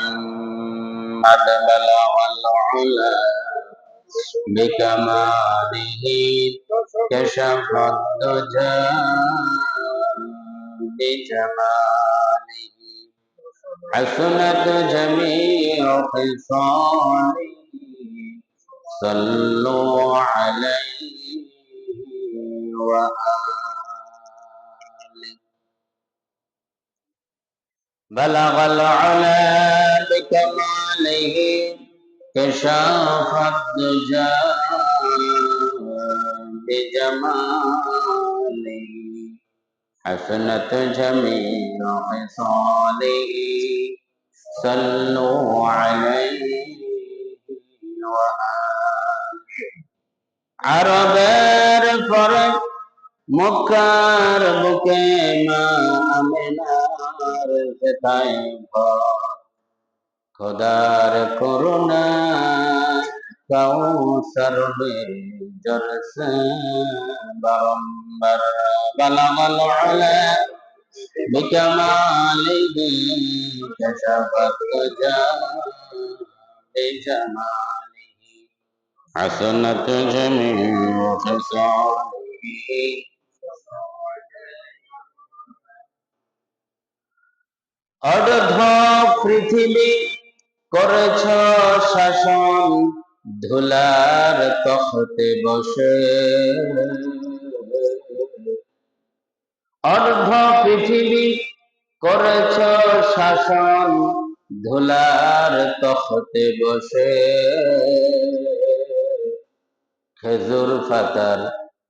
محمد بلغ العلا بكماله كشف الدجى بجماله حسنت جميع خصاله صلوا عليه وآله بلغ العلا بكماله كشف الدجى بجماله حسنت جميع خصاله صلوا عليه وآله عربের পরে মক্কার বুকে মা আমিনার সেথায় খোদার করুণা কাউসার জরসে বারম্বার বালাগাল আলা বিকামালিহি কাশাফাত জা বিজামালিহি হাসানাত জামিউ খিসালিহি অর্ধ পৃথিবী করেছ শাসন ধুলার তখতে বসে অর্ধ পৃথিবী করেছ শাসন ধুলার তখতে বসে খেজুর পাতার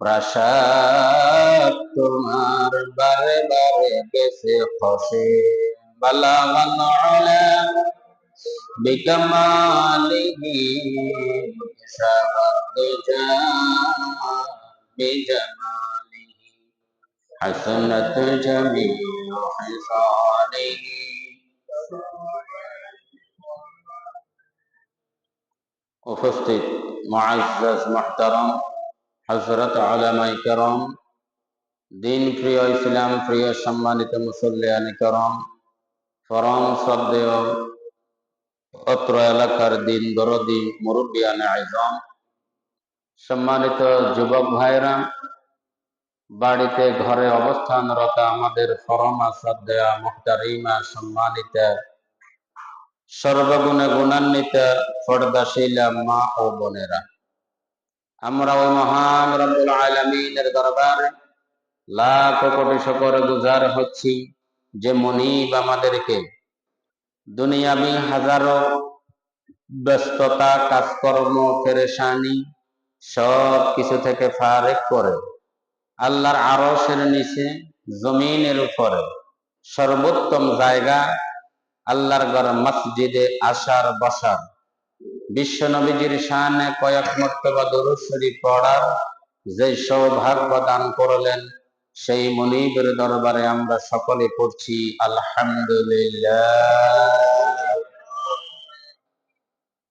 প্রাসাদ তোমার বারে বারে গেছে খসে বালাগাল আলা বিকামালিহি শাবাত জা বিজামালিহি হাসানাত জামিউ হিসালিহি উপস্থিত মুআজ্জাজ মুহতারাম হযরত উলামায়ে কেরাম দিন প্রিয় ইসলাম প্রিয় সম্মানিত মুসল্লিয়ানে কেরাম পরম শ্রদ্ধেয় অত্র এলাকার দিন দরদি মুরব্বিয়ানে আযম সম্মানিত যুবক ভাইরা বাড়িতে ঘরে অবস্থানরত আমাদের পরমা শ্রদ্ধেয়া মুহতারিমা সম্মানিত সর্বগুণে গুণান্বিত পর্দাশীলা মা ও বোনেরা, আমরা ওই মহান রব্বুল আলামিনের দরবারে লাখ কোটি শুকর গুজার হচ্ছি যে মুনিব আমাদেরকে দুনিয়াবি হাজারো ব্যস্ততা কাজকর্ম পেরেশানি সব কিছু থেকে ফারেক করে আল্লাহর আরশের নিচে জমিনের উপরে সর্বোত্তম জায়গা আল্লাহর ঘর মসজিদে আসার বসার বিশ্ব নবীজির শানে কয়েক মর্তবা দরুদ শরীফ পড়ার যে সৌভাগ্য দান করলেন সেই মুনিবের দরবারে আমরা সকলে পড়ছি আলহামদুলিল্লাহ।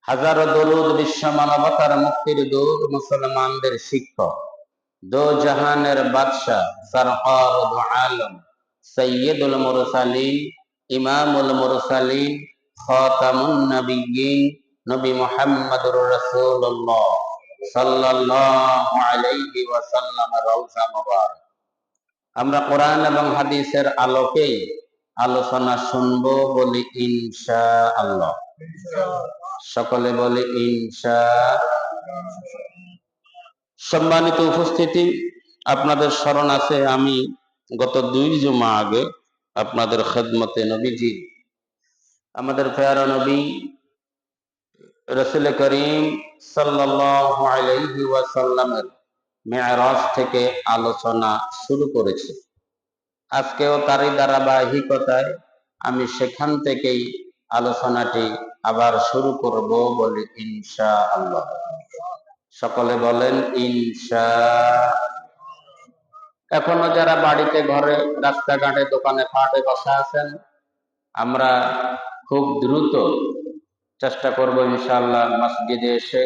হাজারো দরুদ বিশ্ব মানবতার মুক্তির দূত মুসলমানদের শিক্ষক দো জাহানের বাদশাহ সরকার দু আলম সৈয়দুল মুরসালিন ইমামুল মুরসালিন খাতামুন নবিয়্যিন নবী মুহাম্মদুর রাসূলুল্লাহ সাল্লাল্লাহু আলাইহি ওয়াসাল্লাম রওজা মুবারক। আমরা কোরআন এবং হাদিসের আলোকেই আলোচনা শুনবো বলি ইনশাআল্লাহ। সকলে বলি ইনশাআল্লাহ। সম্মানিত উপস্থিতি, আপনাদের স্মরণ আছে আমি গত 2 জুমা আগে আপনাদের খেদমতে নবীজি আমাদের প্যারা নবী রাসূল করিম সাল্লাল্লাহু আলাইহি ওয়াসাল্লামের মেরাজ থেকে আলোচনা শুরু করেছি। আজকেও তারই ধারাবাহিকতায় আমি সেখান থেকেই আলোচনাটি আবার শুরু করব বলে ইনশাআল্লাহ। সকলে বলেন ইনশাআল্লাহ। এখনো যারা বাড়িতে ঘরে রাস্তাঘাটে দোকানে পাটে বসা আছেন, আমরা খুব দ্রুত চেষ্টা করব ইনশাআল্লাহ মসজিদে এসে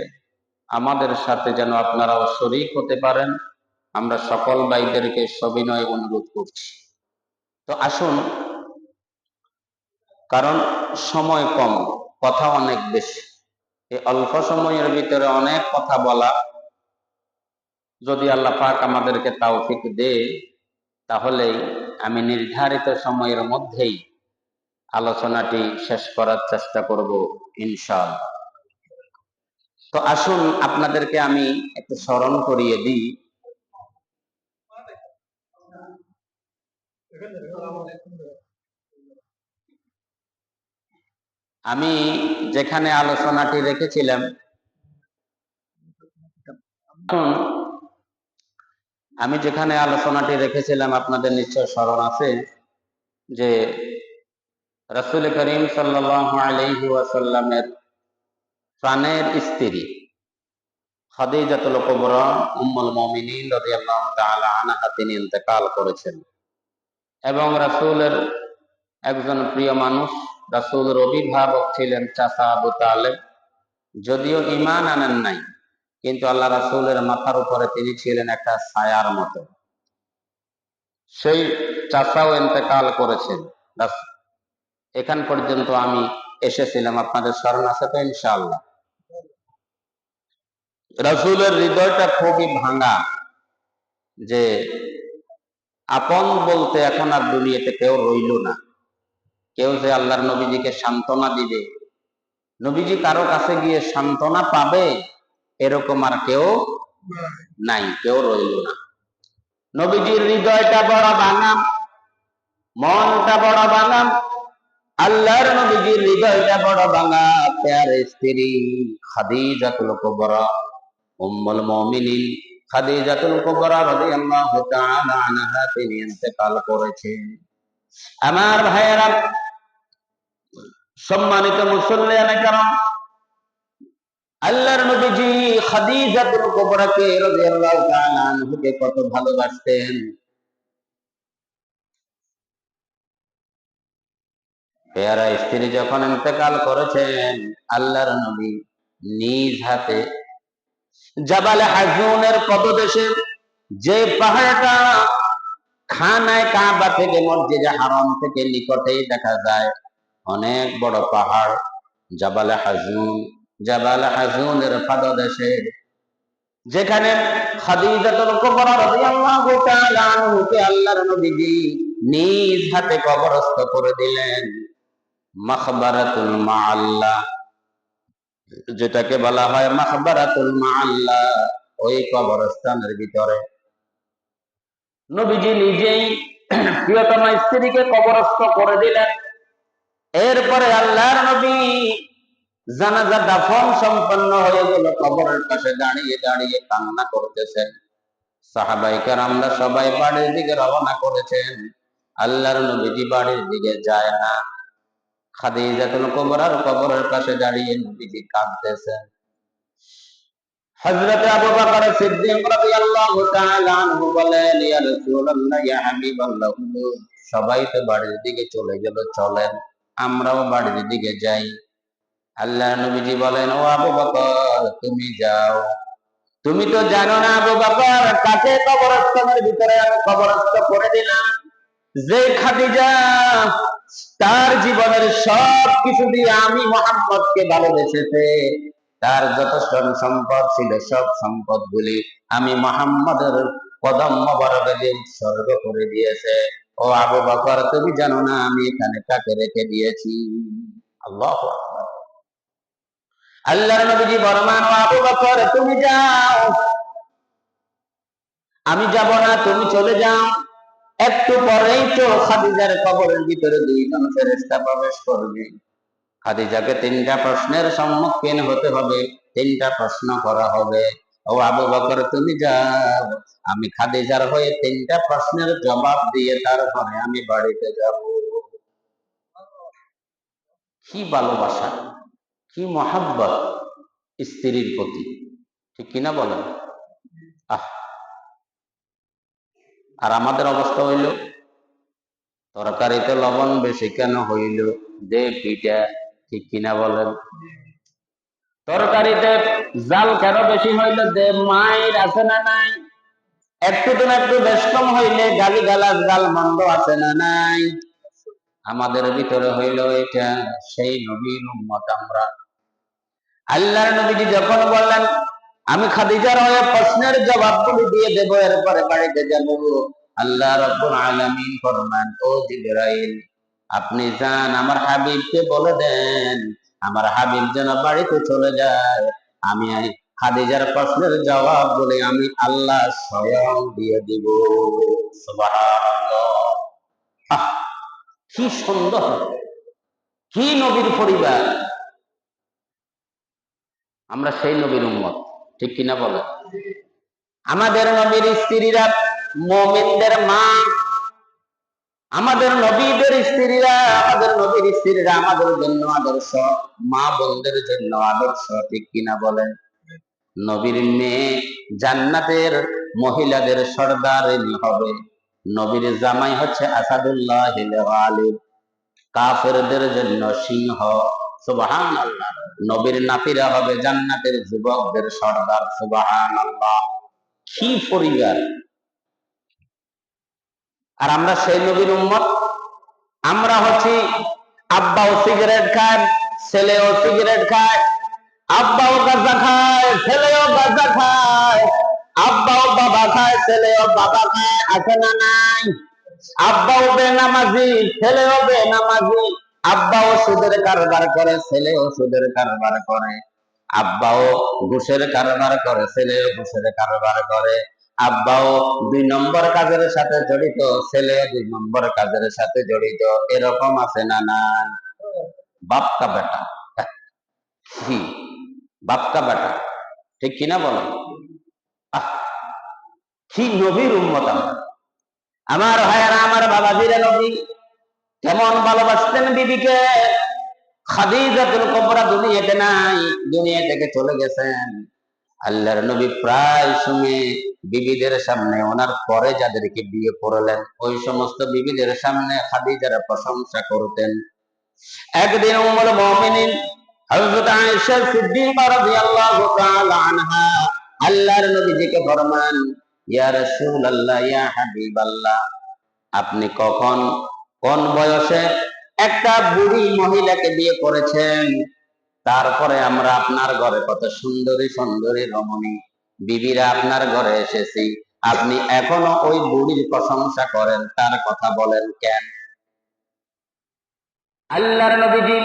আমাদের সাথে যেন আপনারাও শরীক হতে পারেন, আমরা সকল ভাইদেরকে সবিনয় অনুরোধ করছি। তো আসুন কারণ সময় কম, কথা অনেক বেশি। এই অল্প সময়ের ভিতরে অনেক কথা বলা, যদি আল্লাহ পাক আমাদেরকে তৌফিক দেয়, তাহলে আমি নির্ধারিত সময়ের মধ্যেই আলোচনাটি শেষ করার চেষ্টা করব ইনশাআল্লাহ। তো আসুন আপনাদেরকে আমি একটু স্মরণ করিয়ে দিই। আমি যেখানে আলোচনাটি রেখেছিলাম, আপনাদের নিশ্চয় স্মরণ আছে যে রাসূল করিম সাল্লাল্লাহু আলাইহি ওয়াসাল্লামের প্রাণের স্ত্রী খাদিজাতুল কুবরা উম্মুল মুমিনিন রাদিয়াল্লাহু তাআলা আনহা তিনি ইন্তেকাল করেছেন, এবং রাসূলের একজন প্রিয় মানুষ, রাসূলের অভিভাবক ছিলেন চাচা আবু তালেব। যদিও ঈমান আনেন নাই, কিন্তু আল্লাহ রাসূলের মাথার উপরে তিনি ছিলেন একটা ছায়ার মতো। সেই চাচাও ইন্তেকাল করেছেন। এখান পর্যন্ত আমি এসেছিলাম, আপনাদের স্মরণ আছে তো ইনশাআল্লাহ। রাসূলের হৃদয়টা খুবই ভাঙা, যে আপন বলতে এখন আর দুনিয়াতে কেউ রইল না। কেউ যে আল্লাহর নবীজিকে সান্ত্বনা দিবে, নবীজি কারো কাছে গিয়ে সান্ত্বনা পাবে, এরকম আর কেউ নাই, কেউ রইল না। নবীজির হৃদয়টা বড় ভাঙা, মনটা বড় ভাঙা, আল্লাহর নবীজির হৃদয়টা বড় ভাঙা। প্যারে স্ত্রী খাদিজাতুল কুবরা উম্মুল মুমিনিন খাদিজাতুল কুবরা রাদিয়াল্লাহু তাআলা আনহা তিনি ইন্তেকাল করেছেন। আমার ভাইয়েরা, সম্মানিত মুসল্লিয়ানে কেরাম, আল্লাহর নবীজি খাদিজাতুল কুবরাকে রাদিয়াল্লাহু তাআলা আনহাকে কত ভালোবাসতেন। পেয়ারা স্ত্রী যখন ইন্তেকাল করেছেন, আল্লাহর নবী নিজ হাতে জাবাল হাজুনের পদদেশে, যে পাহাড়টা খানায় কাবা থেকে মসজিদে হারাম থেকে নিকটেই দেখা যায়, অনেক বড় পাহাড় জাবাল হাজুন। জাবাল হাজুনের পাদদেশে, যেখানে খাদিজাতুল কুবরা রাদিয়াল্লাহু তাআলা আনহাকে আল্লাহর নবীজি নিজ হাতে কবরস্থ করে দিলেন। মাখবারাতুল মাআল্লা, যেটাকে বলা হয় মাখবারাতুল মাআল্লা, ওই কবরস্থানের ভিতরে নবীজি নিজেই প্রিয়তম স্ত্রীকে কবরস্থ করে দিলেন। এরপরে আল্লাহর নবী জানাজা দাফন সম্পন্ন হয়ে গেল, কবরের পাশে দাঁড়িয়ে দাঁড়িয়ে কান্না করতেছেন। সাহাবায়ে কেরামরা সবাই বাড়ির দিকে রওনা করেছেন। আল্লাহর নবীজি বাড়ির দিকে যায় না, খাদিজাতুল কুবরার কবরের পাশে দাঁড়িয়ে নবীজি কাঁদতেছেন। হযরত আবু বকর সিদ্দিক রাদিয়াল্লাহু তাআলা আনহু বলেন, ইয়া রাসূলুল্লাহ, ইয়া হাবিবাল্লাহ, সবাই তো বাড়ির দিকে চলে গেল, চলেন আমরাও বাড়ির দিকে যাই। আল্লাহর নবীজি বলেন, ও আবু বকর, তুমি যাও। তুমি তো জানো না আবু বকর, কাকে কবরস্থানের ভিতরে আমি কবরস্থ করে দিলাম। যে খাদিজা তার জীবনের সব কিছু দিয়ে আমি মুহাম্মদকে ভালোবেসেছে, তার যত সম্পদ ছিল সব সম্পদ গুলি আমি মুহাম্মদের কদম মোবারকে দিয়ে উৎসর্গ করে দিয়েছে। ও আবু বকর, তুমি জানো না আমি এখানে কাকে রেখে দিয়েছি। আল্লাহু আকবার। আল্লাহর নবীজি ফরমান, ও আবু বকর, তুমি যাও। আমি যাব না, তুমি চলে যাও। একটু পরেই তো খাদিজার কবরের ভিতরে দুইজন ফেরেশতা প্রবেশ করবে। খাদিজাকে তিনটা প্রশ্নের সম্মুখীন হতে হবে, তিনটা প্রশ্ন করা হবে। ও আবু বকর, তুমি যাও, আমি খাদিজার হয়ে তিনটা প্রশ্নের জবাব দিয়ে তারপরে আমি বাড়িতে যাব। কি ভালোবাসা, কি মহাব্বত স্ত্রীর প্রতি, ঠিক কিনা বলেন? আর আমাদের অবস্থা হইল, তরকারিতে লবণ বেশি কেন হইল, দে পিঠা, ঠিক কিনা বলেন? তরকারিতে জাল কেন বেশি হইল, দে মায়ের, আছে না নাই? একটু বেশ কম হইলে গালি গালাজ, গাল মন্দ, আছে না নাই? আমাদের ভিতরে হইল এটা সেই নবীর উম্মত আমরা। আল্লাহর নবীজি যখন বললেন আমি খাদিজার হয়ে প্রশ্নের জবাবগুলি দিয়ে দেব, এরপরে বাড়িতে যাব, আল্লাহ রাব্বুল আলামিন ফরমান, ও জিবরাইল আপনি যান আমার হাবিবকে বলে দেন আমার হাবিব যেন বাড়িতে চলে যায়, আমি খাদিজার প্রশ্নের জবাব বলে আমি আল্লাহ স্বয়ং দিয়ে দিব। সুবহানাল্লাহ। আহ, কি সুন্দর, কি নবীর পরিবার। আমরা সেই নবীর উম্মত, ঠিক কিনা বলে? আমাদের নবীর স্ত্রীরা মুমিনদের মা, আমাদের নবীদের স্ত্রীরা, আমাদের নবীর স্ত্রীরা আমাদের জন্য আদর্শ, মা বোনদের জন্য আদর্শ, ঠিক কিনা বলেন? নবীর মেয়ে জান্নাতের মহিলাদের সর্দারিনী হবে। নবীর জামাই হচ্ছে আসাদুল্লাহ আলী, কাফেরদের জন্য সিংহ। সুবহানাল্লাহ। নবীর নাতিরা হবে জান্নাতের যুবকদের সর্দার। সুবহানাল্লাহ। কি পরিবার। আর আমরা সেই নবীর উম্মত। আমরা হচ্ছি আব্বাও সিগারেট খায়, ছেলেও সিগারেট খায়, আব্বাও গাঁজা খায়, ছেলেও গাঁজা খায়, আব্বাও বাবা খায়, ছেলেও বাবা খায়, আছে না নাই? আব্বাও বেনামাজি, ছেলেও বেনামাজি, আব্বাও সুদের কারবার করে, ছেলেও সুদের কারবার করে, আব্বাও ঘুষের কারবার করে, ছেলেও ঘুষের কারবার করে, আব্বাও 2 নম্বর কাজের সাথে জড়িত, ছেলেও 2 নম্বর কাজের সাথে জড়িত। এরকম আছে না নাই? বাপ কা বেটা, কি বাপ কা বেটা, ঠিক কিনা বলো? কি নবীর উম্মত আমরা। আমার ভাইয়েরা, আমার বাবাজিরা, নবী কেমন ভালোবাসতেন বিবিকে। খাদিজাতুল কুবরা দুনিয়াতে নাই, দুনিয়া থেকে চলে গেছেন। আল্লাহর নবী প্রায় সময় বিবিদের সামনে, ওনার পরে যাদেরকে বিয়ে করলেন ওই সমস্ত বিবিদের সামনে খাদিজার প্রশংসা করতেন। একদিন উম্মুল মুমিনিন হযরত আয়েশা সিদ্দিকা রাদিয়াল্লাহু তাআলা আনহা আল্লাহর নবীজিকে ফরমান, ইয়া রাসূলুল্লাহ, ইয়া হাবিবাল্লাহ, আপনি কখন কোন বয়সে একটা বুড়ি মহিলাকে বিয়ে করেছেন? তারপরে আমরা আপনার ঘরে কত সুন্দরী সুন্দরী রমণী বিবিরা আপনার ঘরে এসেছি, আপনি এখনো ওই বুড়ির প্রশংসা করেন, তার কথা বলেন কেন? আল্লাহর নবীজি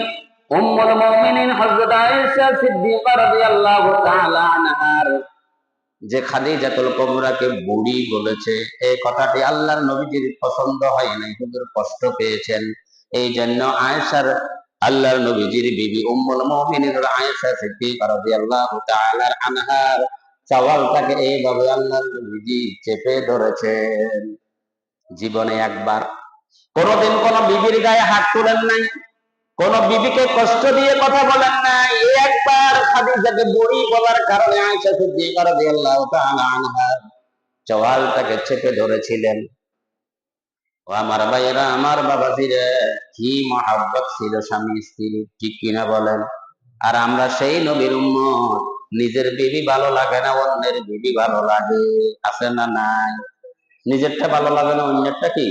উম্মুল মুমিনিন হযরত আয়েশা সিদ্দিকা রাদিয়াল্লাহু তাআলা আনহার যে খাদিজাতুল কুবরাকে বুড়ি বলেছে, এই কথাটি আল্লাহর নবীজির পছন্দ হয় নাই, হুজুর কষ্ট পেয়েছেন। এই জন্য আয়েশার, আল্লাহর নবীজির বিবি উম্মুল মুমিনিন আয়েশা সিদ্দিকা রাদিয়াল্লাহু তাআলা আনহার চাওয়ালটাকে এইভাবে আল্লাহর নবীজি চেপে ধরেছেন। জীবনে একবার কোনদিন কোন বিবির গায়ে হাত তুলেন নাই, কোন বিবিকে কষ্ট দিয়ে কথা বলেন নাই। এই একবার খাদিজাকে বুড়ি বলার কারণে আয়েশা সিদ্দিকা রাদিয়াল্লাহু তাআলা আনহা চওয়ালটাকে চেপে ধরেছিলেন। ও আমার ভাইয়েরা, আমার বাবাজিরা, কি মহব্বত ছিল স্বামী স্ত্রীর, ঠিক কিনা বলেন? আর আমরা সেই নবীর উম্মত, নিজের বিবি ভালো লাগে না, অন্যের বিবি ভালো লাগে, আছে না নাই? নিজেরটা ভালো লাগে না, অন্যেরটা কি?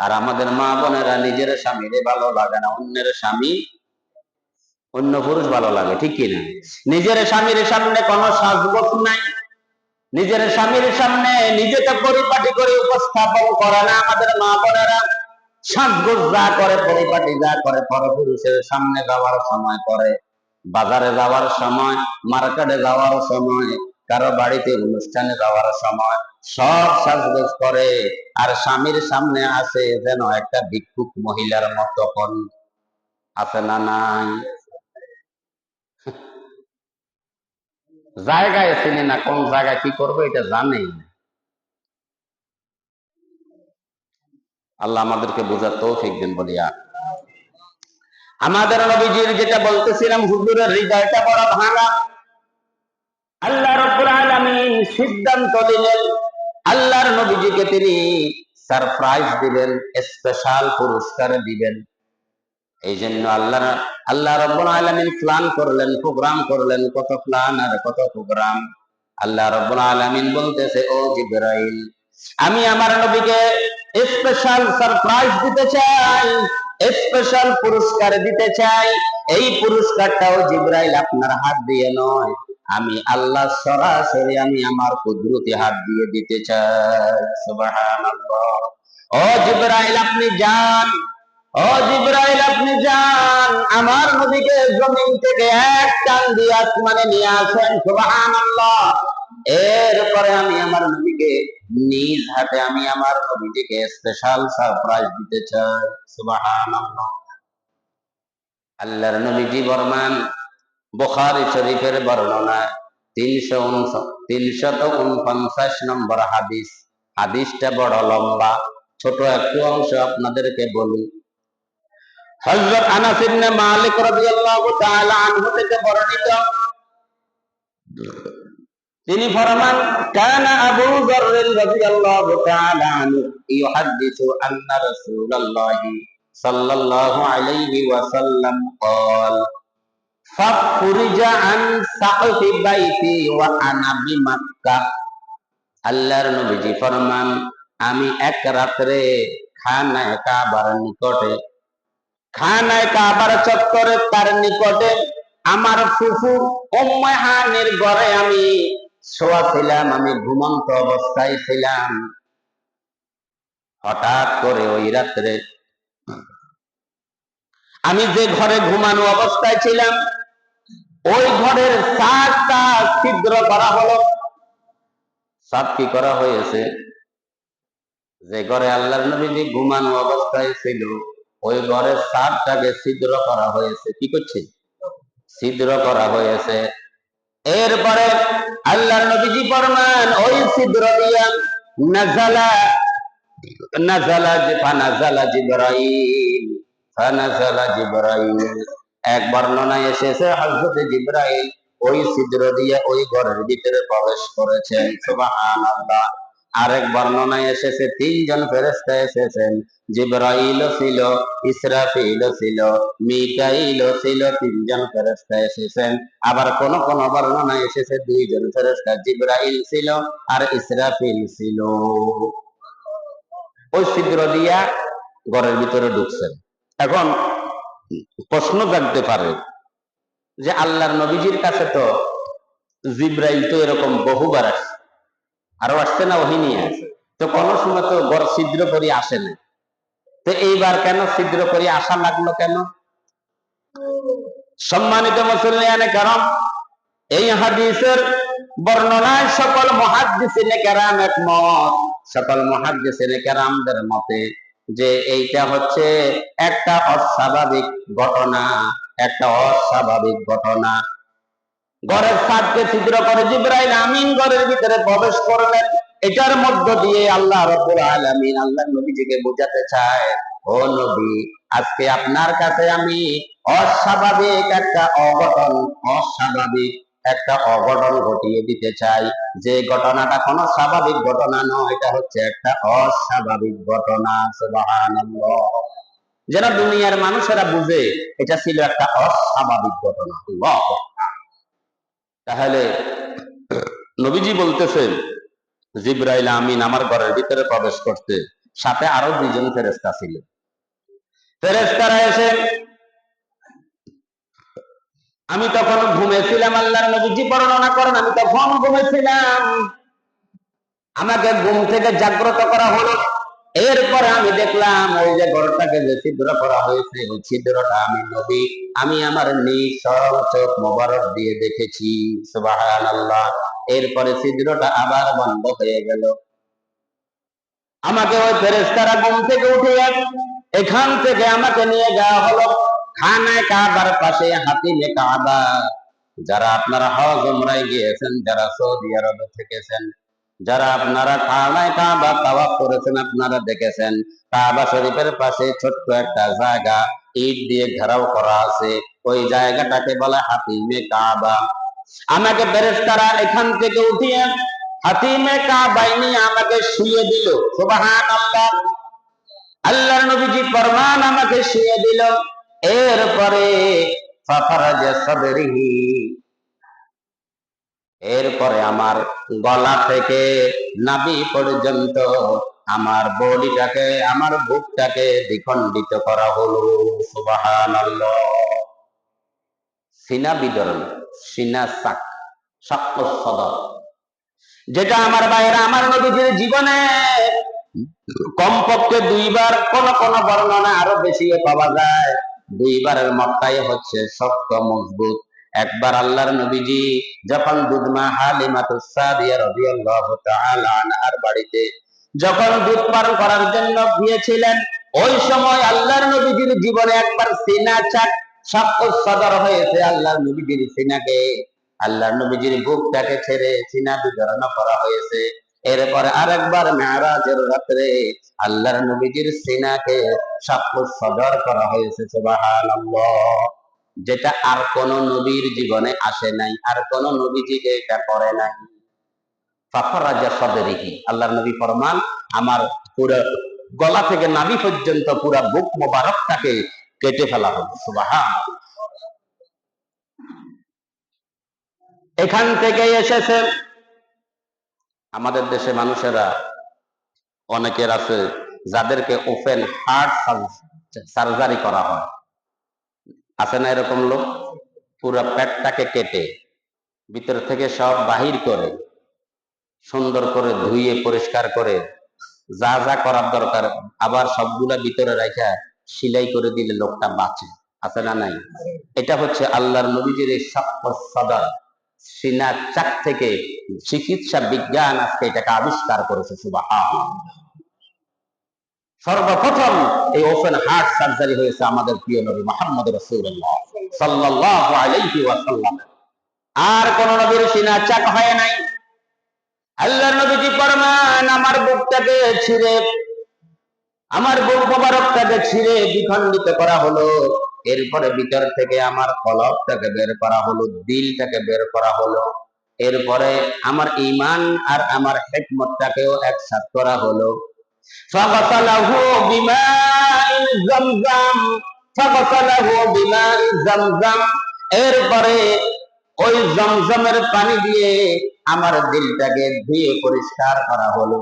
আর আমাদের মা বোনেরা নিজের স্বামীরে ভালো লাগে না, অন্যের স্বামী, অন্য পুরুষ ভালো লাগে, ঠিক কিনা? নিজের স্বামীর সামনে কোনো সাজগোজ নাই, নিজের স্বামীর সামনে নিজেকে পরিপাটি করে উপস্থাপন করে না আমাদের মা বোনেরা। সাজগোজ যা করে, পরিপাটি যা করে, পরপুরুষের সামনে যাওয়ার সময় করে, বাজারে যাওয়ার সময়, মার্কেটে যাওয়ার সময়, কারো বাড়িতে অনুষ্ঠানে যাওয়ার সময় সব সাজগোজ করে, আর স্বামীর সামনে আসে যেন একটা ভিক্ষুক মহিলার মতো। কোন আছে না নাই? জায়গায় চিনি না, কোন জায়গায় কি করবে এটা জানে। আল্লাহ আমাদেরকে বোঝার তৌফিক দেন বলিয়া। আমাদের নবীজির যেটা বলতেছিলাম, হুজুরের হৃদয়টা বড় ভাঙা। আল্লাহ রাব্বুল আলামিন সিদ্ধান্ত নিলেন আল্লাহর নবীজিকে তিনি সারপ্রাইজ দিবেন, স্পেশাল পুরস্কার দিবেন। এই জন্য আল্লাহ রাব্বুল আলামিন প্ল্যান করলেন, প্রোগ্রাম করলেন, কত প্ল্যান আর কত প্রোগ্রাম। আল্লাহ রাব্বুল আলামিন বলতেছে, ও জিবরাইল, আমি আমার নবীকে স্পেশাল সারপ্রাইজ দিতে চাই, স্পেশাল পুরস্কার দিতে চাই। এই পুরস্কারটাও জিবরাইল আপনার হাত দিয়ে নয়, আমি আল্লাহ সরাসরি আমি আমার কুদরতি হাত দিয়ে দিতে চাই। সুবহানাল্লাহ। ও জিবরাইল আপনি যান, ও জিবরাইল আপনি যান, আমার নবীকে জমিন থেকে এক টান দিয়ে আসমানে নিয়ে আসেন। সুবহানাল্লাহ। এরপরে আমি আমার নবীকে নিজ হাতে আমি আমার নবীকে স্পেশাল সারপ্রাইজ দিতে চাই। সুবহানাল্লাহ। আল্লাহর নবীজি বর্মান বুখারী শরীফের বর্ণনা 349 নম্বর হাদিস। হাদিসটা বড় লম্বা, ছোট একটু অংশ আপনাদেরকে বলি। হযরত আনাস ইবনে মালিক রাদিয়াল্লাহু তাআলা আনহু থেকে বর্ণিত, তিনি ফরমান, কানা আবু যর রাদিয়াল্লাহু তাআলা আনহু ইউহাদ্দিসু আন্না রাসূলুল্লাহি সাল্লাল্লাহু আলাইহি ওয়াসাল্লাম ক্বাল ফাখরিজা আন সাকফি বাইতি ওয়া আনা বিমাক্কাহ। আল্লাহর নবীজি ফরমান, আমি এক রাত্রে খানায়ে কাবার নিকটে, খানায়ে কাবার চত্বরে তার নিকটে আমার ফুফু উম্মে হানির ঘরে আমি শোয়া ছিলাম, আমি ঘুমন্ত অবস্থায় ছিলাম। হঠাৎ করে ওই রাত্রে আমি যে ঘরে ঘুমানো অবস্থায় ছিলাম, ওই ঘরের ছাদটা ছিদ্র করা হলো। ছাদ কি করা হয়েছে? যে ঘরে আল্লাহর নবী ঘুমানো অবস্থায় ছিল, ওই ঘরের ছাদটাকে ছিদ্র করা হয়েছে। কি করছে? ছিদ্র করা হয়েছে। এরপরে আল্লাহর নবীজি ফরমান, ওই ছিদ্র দিয়া নাযালা নাযালা ফানাযালা জিবরাইল, ফানাযালা জিবরাইল। এক বর্ণনায় এসেছে হযরত জিবরাইল ওই ছিদ্র দিয়ে ওই ঘরের ভিতরে প্রবেশ করেছেন। সুবহানাল্লাহ। আরেক বর্ণনায় এসেছে তিনজন ফেরেশতা এসেছেন, জিবরাইল ছিল, ইসরাফিল ছিল, মিকাইল ছিল, তিনজন ফেরেশতা এসেছেন। আবার কোন কোন বর্ণনায় এসেছে দুইজন ফেরেশতা, জিবরাইল ছিল আর ইসরাফিল ছিল। ওই ছিদ্র দিয়া ঘরের ভিতরে ঢুকছেন। এখন প্রশ্ন জাগতে পারে যে আল্লাহর নবীজির কাছে তো জিবরাইল তো এরকম বহুবার আসছে, আরো আসছে না ওহী নিয়ে আসে, তো কোন সময় তো ঘর ছিদ্র করে আসে না, তো এইবার কেন ছিদ্র করে আসা লাগলো কেন? সম্মানিত মুসলিয়ানে কারণ এই হাদিসের বর্ণনায় সকল মুহাদ্দিসিনে কেরাম একমত, সকল মুহাদ্দিসিনে কেরামদের মতে যে এইটা হচ্ছে একটা অস্বাভাবিক ঘটনা, একটা অস্বাভাবিক ঘটনা। ঘরের ছাদকে ছিদ্র করে জিবরাইল আমিন ঘরের ভিতরে প্রবেশ করলেন। এটার মধ্য দিয়ে আল্লাহ রাব্বুল আলামিন আল্লাহর নবীজিকে বোঝাতে চায়, ও নবী, আজকে আপনার কাছে আমি অস্বাভাবিক একটা অঘটন, অস্বাভাবিক একটা অঘটন ঘটিয়ে দিতে চাই। যে ঘটনাটা কোনো স্বাভাবিক ঘটনা নয়, এটা হচ্ছে একটা অস্বাভাবিক ঘটনা। সুবহানাল্লাহ। যেন দুনিয়ার মানুষেরা বুঝে এটা ছিল একটা অস্বাভাবিক ঘটনা। আল্লাহু আকবার। তাহলে নবীজি বলতেছেন, জিবরাইল আমিন আমার ঘরের ভিতরে প্রবেশ করতে, সাথে আরো দুইজন ফেরেশতা ছিল। ফেরেশতারা এসে, আমি তখন ঘুমেছিলাম, আল্লাহর নবীজি বর্ণনা করেন, আমি তখন ঘুমেছিলাম, আমাকে ঘুম থেকে জাগ্রত করা হলো। এরপরে আমি দেখলাম ওই যে ঘরটাকে যে ছিদ্র করা হয়েছে, ওই ছিদ্রটা আমি নবী, আমি আমার নিজ চোখ মোবারক দিয়ে দেখেছি। সুবহানাল্লাহ। এরপরে ছিদ্রটা আবার বন্ধ হয়ে গেল। আমাকে ওই ফেরেশতারা ঘুম থেকে উঠিয়ে এখান থেকে আমাকে নিয়ে যাওয়া হলো খানায়ে কাবার পাশে হাতিমে কাবা। যারা আপনারা হজ উমরায় গিয়েছেন, যারা সৌদি আরবে থেকেছেন, যারা আপনারা খানায়ে কাবা তাওয়াফ করেছেন, আপনারা দেখেছেন কাবা শরীফের পাশে ছোট্ট একটা জায়গা ইট দিয়ে ঘেরাও করা আছে, ওই জায়গাটাকে বলে হাতিমে কাবা। আমাকে ফেরেশতারা এখান থেকে উঠিয়ে হাতিমে কাবায় নিয়ে আমাকে শুইয়ে দিল। সুবহানাল্লাহ। আল্লাহর নবীজি ফরমান, আমাকে শুইয়ে দিল। এরপরে ফাফারাজা সাদরিহি, এরপরে আমার গলা থেকে নাভি পর্যন্ত আমার বডিটাকে, আমার বুকটাকে দ্বিখণ্ডিত করা হলো। সুবহানাল্লাহ। সিনা বিদরণ, সিনা সাক, সাক্ষ সদর, যেটা আমার ভাইয়েরা আমার নবীজির জীবনে কমপক্ষে দুইবার, কোন কোন বর্ণনা আরো বেশি পাওয়া যায়, দুইবারের মক্কায় হচ্ছে শক্ত মজবুত। একবার আল্লাহর নবীজি যখন দুধমা হালিমাতুস সাদিয়া রাদিয়াল্লাহু তাআলা আনহার বাড়িতে যখন দুধ পান করার জন্য গিয়েছিলেন, ওই সময় আল্লাহর নবীজির জীবনে একবার সিনা চাক শক্ত সদর হয়েছে। আল্লাহর নবীজির সিনাকে, আল্লাহর নবীজির বুকটাকে ছেড়ে সিনা বিদরণ করা হয়েছে। এরপরে আরেকবার মেরাজের রাত্রে আল্লাহর নবীজির সিনাকে সাক্ষ্য সদর করা হয়েছে। সুবহানাল্লাহ। যেটা আর কোন নবীর জীবনে আসে নাই, আর কোন নবীজিকে এটা করে নাই। ফাফরাজা সাদরিহি, আল্লাহর নবী ফরমান, আমার পুরো গলা থেকে নাভি পর্যন্ত পুরো বুক মোবারকটাকে কেটে ফেলা হলো। সুবহানাল্লাহ। এখান থেকে এসেছে। আমাদের দেশে মানুষেরা অনেকের আছে যাদেরকে ওপেন হার্ট সার্জারি করা হয়, আছে না এরকম লোক? পুরো পেটটাকে কেটে ভিতর থেকে সব বাহির করে সুন্দর করে ধুইয়ে পরিষ্কার করে যা যা করার দরকার আবার সবগুলা ভিতরে রাখা সিলাই করে দিলে লোকটা বাঁচে, আছে না নাই? এটা হচ্ছে আল্লাহর নবীজির এই সদা সিনা চাক থেকে চিকিৎসা বিজ্ঞান আজকে এটাকে আবিষ্কার করেছে। সুবহানাল্লাহ। সর্বপ্রথম এই ওপেন হার্ট সার্জারি হয়েছে আমাদের প্রিয় নবী মুহাম্মদ রাসূলুল্লাহ সাল্লাল্লাহু আলাইহি ওয়াসাল্লাম। আর কোন নবীর সিনা চাক হয় নাই। আল্লাহর নবীজি ফরমান, আমার বুকটাকে ছিঁড়ে, আমার বুক মোবারকটাকে ছিঁড়ে দ্বিখণ্ডিত করা হলো। এরপরে ভিতর থেকে আমার কলবটাকে বের করা হলো, দিলটাকে বের করা হলো। এরপরে আমার ঈমান আর আমার হিকমতটাকেও একসাথ করা হলো। ফাগসালাহু বিমাই যামযাম, ফাগসালাহু বিমাই যামযাম। এরপরে ওই জমজমের পানি দিয়ে আমার দিলটাকে ধুয়ে পরিষ্কার করা হলো।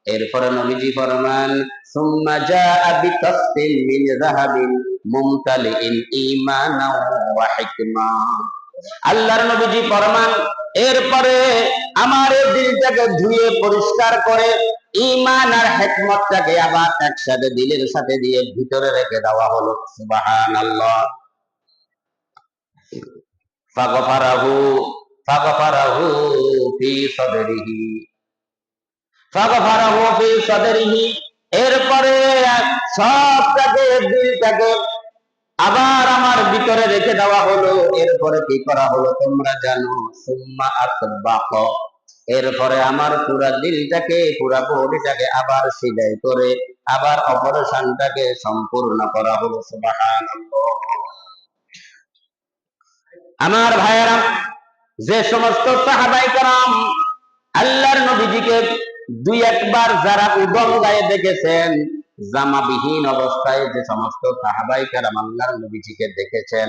এরপরে নবীজি ফরমান, সুম্মা জাআ বিকাসফিন মিন যাহাবিন মুমতালিন ঈমানাও ওয়া হিকমা। আল্লাহর নবীজি ফরমান, এরপরে আমার এই দিলটাকে ধুয়ে পরিষ্কার করে ঈমান আর হিকমতটাকে আবার একসাথে দিলের সাথে দিয়ে ভিতরে রেখে দেওয়া হলো। সুবহানাল্লাহ। ফাগফারাহু ফাগফারাহু ফি সাদরিহি, ফাগফারাহু ফি সাদরিহি। এরপরে সবটাকে দিলটাকে আবার আমার ভিতরে রেখে দেওয়া হলো। এরপরে কি করা হলো তোমরা জানো? সুম্মা আসবাক, এরপরে আমার পুরা দিলটাকে, পুরা বডিটাকে আবার সিলাই করে আবার অপারেশনটাকে সম্পূর্ণ করা হলো। সুবহানাল্লাহ। আমার ভাইয়েরা, যে সমস্ত সাহাবায়ে কেরাম আল্লাহর নবীজিকে দুই একবার যারা উদম গায়ে দেখেছেন, জামাবিহীন অবস্থায় যে সমস্ত সাহাবায়ে কেরাম আল্লাহর নবীজিকে দেখেছেন,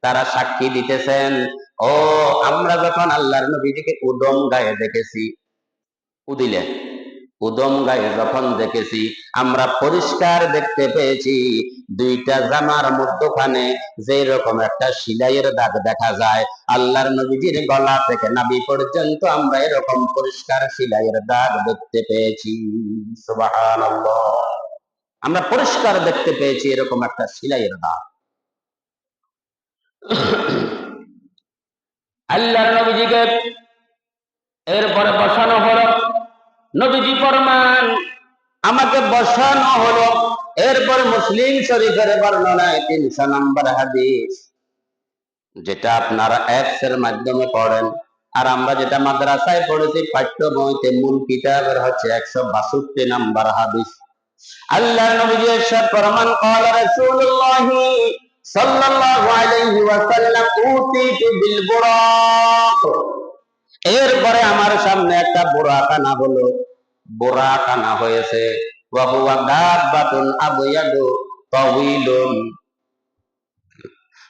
তারা সাক্ষী দিতেছেন, ও আমরা যখন আল্লাহর নবীজিকে উদম গায়ে দেখেছি, উদিলে উদম গায়ে যখন দেখেছি, আমরা পরিষ্কার দেখতে পেয়েছি দুইটা জামার মধ্যখানে যে রকম একটা সিলাইয়ের দাগ দেখা যায়, আল্লাহর নবীজির গলা থেকে নাভি পর্যন্ত আমরা এরকম পরিষ্কার সিলাইয়ের দাগ দেখতে পেয়েছি। সুবহানাল্লাহ। আমরা পরিষ্কার দেখতে পেয়েছি এরকম একটা সিলাইয়ের দাগ। আল্লাহর নবীজিকে এরপরে বসানো হলো। নবীজি ফরমান, আমাকে বসানো হলো। এরপর মুসলিম শরীফের বর্ণনায় 300 নম্বর হাদিস, যেটা আপনারা অ্যাপস এর মাধ্যমে পড়েন, আর আমরা যেটা মাদ্রাসায় পড়েছি পাঠ্য বইতে মূল কিতাবের হচ্ছে 162 নম্বর হাদিস। আল্লাহর নবী ইরশাদ ফরমান, ক্বালা রাসূলুল্লাহ সাল্লাল্লাহু আলাইহি ওয়াসাল্লাম, উতিতু বিল বুরাক। এরপরে আমার সামনে একটা বুরাক আনা হলো, বুরাক আনা হয়েছে। ওয়া হুয়া দাব্বাতুন আবয়াদু তাওয়িলুন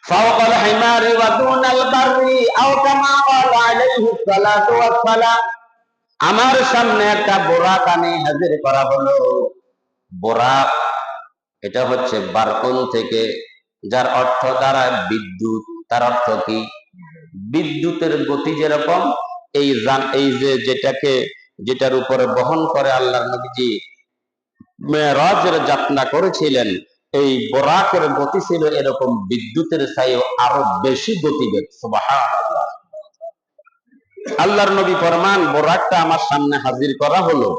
ফাওকাল হিমারি ওয়া দুনাল বাররি আও কামা ক্বালা আলাইহি সালাতু ওয়াস সালাম। আমার সামনে একটা বোরাক আনি হাজির করা হলো। বোরাক এটা হচ্ছে বারকুন থেকে, যার অর্থ দ্বারা বিদ্যুৎ। তার অর্থ কি? বিদ্যুতের গতি যেরকম এই যে যেটার উপরে বহন করে আল্লাহর নবীজি মেরাজের যাত্রা করেছিলেন, এই বোরাকের গতি ছিল এরকম বিদ্যুতের চাইও আরো বেশি গতিবেগ। সুবহানাল্লাহ। আল্লাহর নবী ফরমান, বোরাকটা আমার সামনে হাজির করা হলো।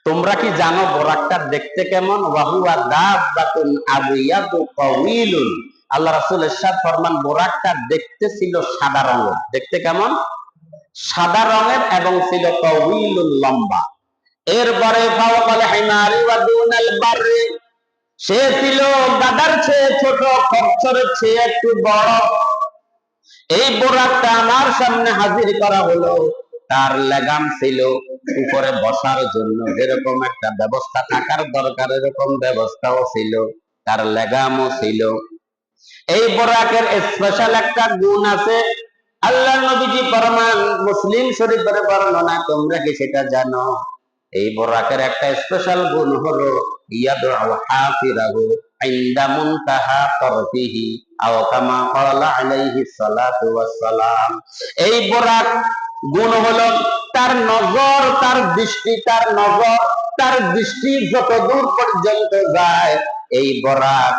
তোমরা কি জানো বোরাকটা দেখতে কেমন? ওয়াহুয়া দাব্বাতুন আবিয়াদু তাওয়িলুন। আল্লাহ রাসূল ইরশাদ ফরমান, বোরাকটা দেখতে ছিল সাদা রঙের। দেখতে কেমন? সাদা রঙের, এবং ছিল তাওয়িলুন, লম্বা। এরপরে ফাওকাল হিমারি ওয়া দুনাল বাররি, সে ছিল গাধার চেয়ে ছোট, খচ্চরের চেয়ে একটু বড়। এই বোরাকটা আমার সামনে হাজির করা হলো। তার লাগাম ছিল উপরে বসার জন্য যেরকম একটা ব্যবস্থা থাকার দরকার, এরকম ব্যবস্থাও ছিল, তার লাগামও ছিল। এই বোরাকের স্পেশাল একটা গুণ আছে। আল্লাহ নবীজি ফরমান, মুসলিম শরীফের বর্ণনা, তোমরা কি সেটা জানো? এই বোরাকের একটা স্পেশাল গুণ হলো ইয়াদু হাফিরাহু ইনদা মুনতাহা তারফিহি আও কামা ক্বালা আলাইহিস সালাতু ওয়াস সালাম। এই বোরাক গুণ হলো তার নজর, তার দৃষ্টি যত দূর পর্যন্ত যায়, এই বোরাক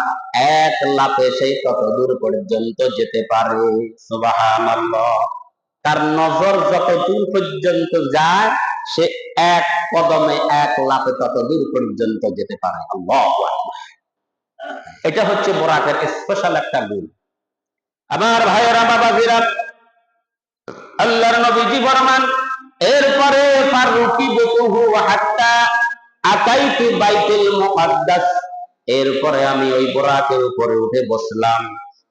এক লাফে সেই তত দূর পর্যন্ত যেতে পারে। সুবহানাল্লাহ। তার নজর যত দূর পর্যন্ত যায়, সে এক কদমে এক লাফে তত দূর পর্যন্ত যেতে পারে। আল্লাহু আকবার। এটা হচ্ছে বোরাকের স্পেশাল একটা গুণ। আমার ভাইয়েরা, বাবাজিরা, আল্লাহর নবীজি ফরমান, এরপরে ফারুকিবতুহু হাত্তা আতাইতু বাইতুল মুকাদ্দাস, এরপরে আমি ওই বোরাকের উপরে উঠে বসলাম।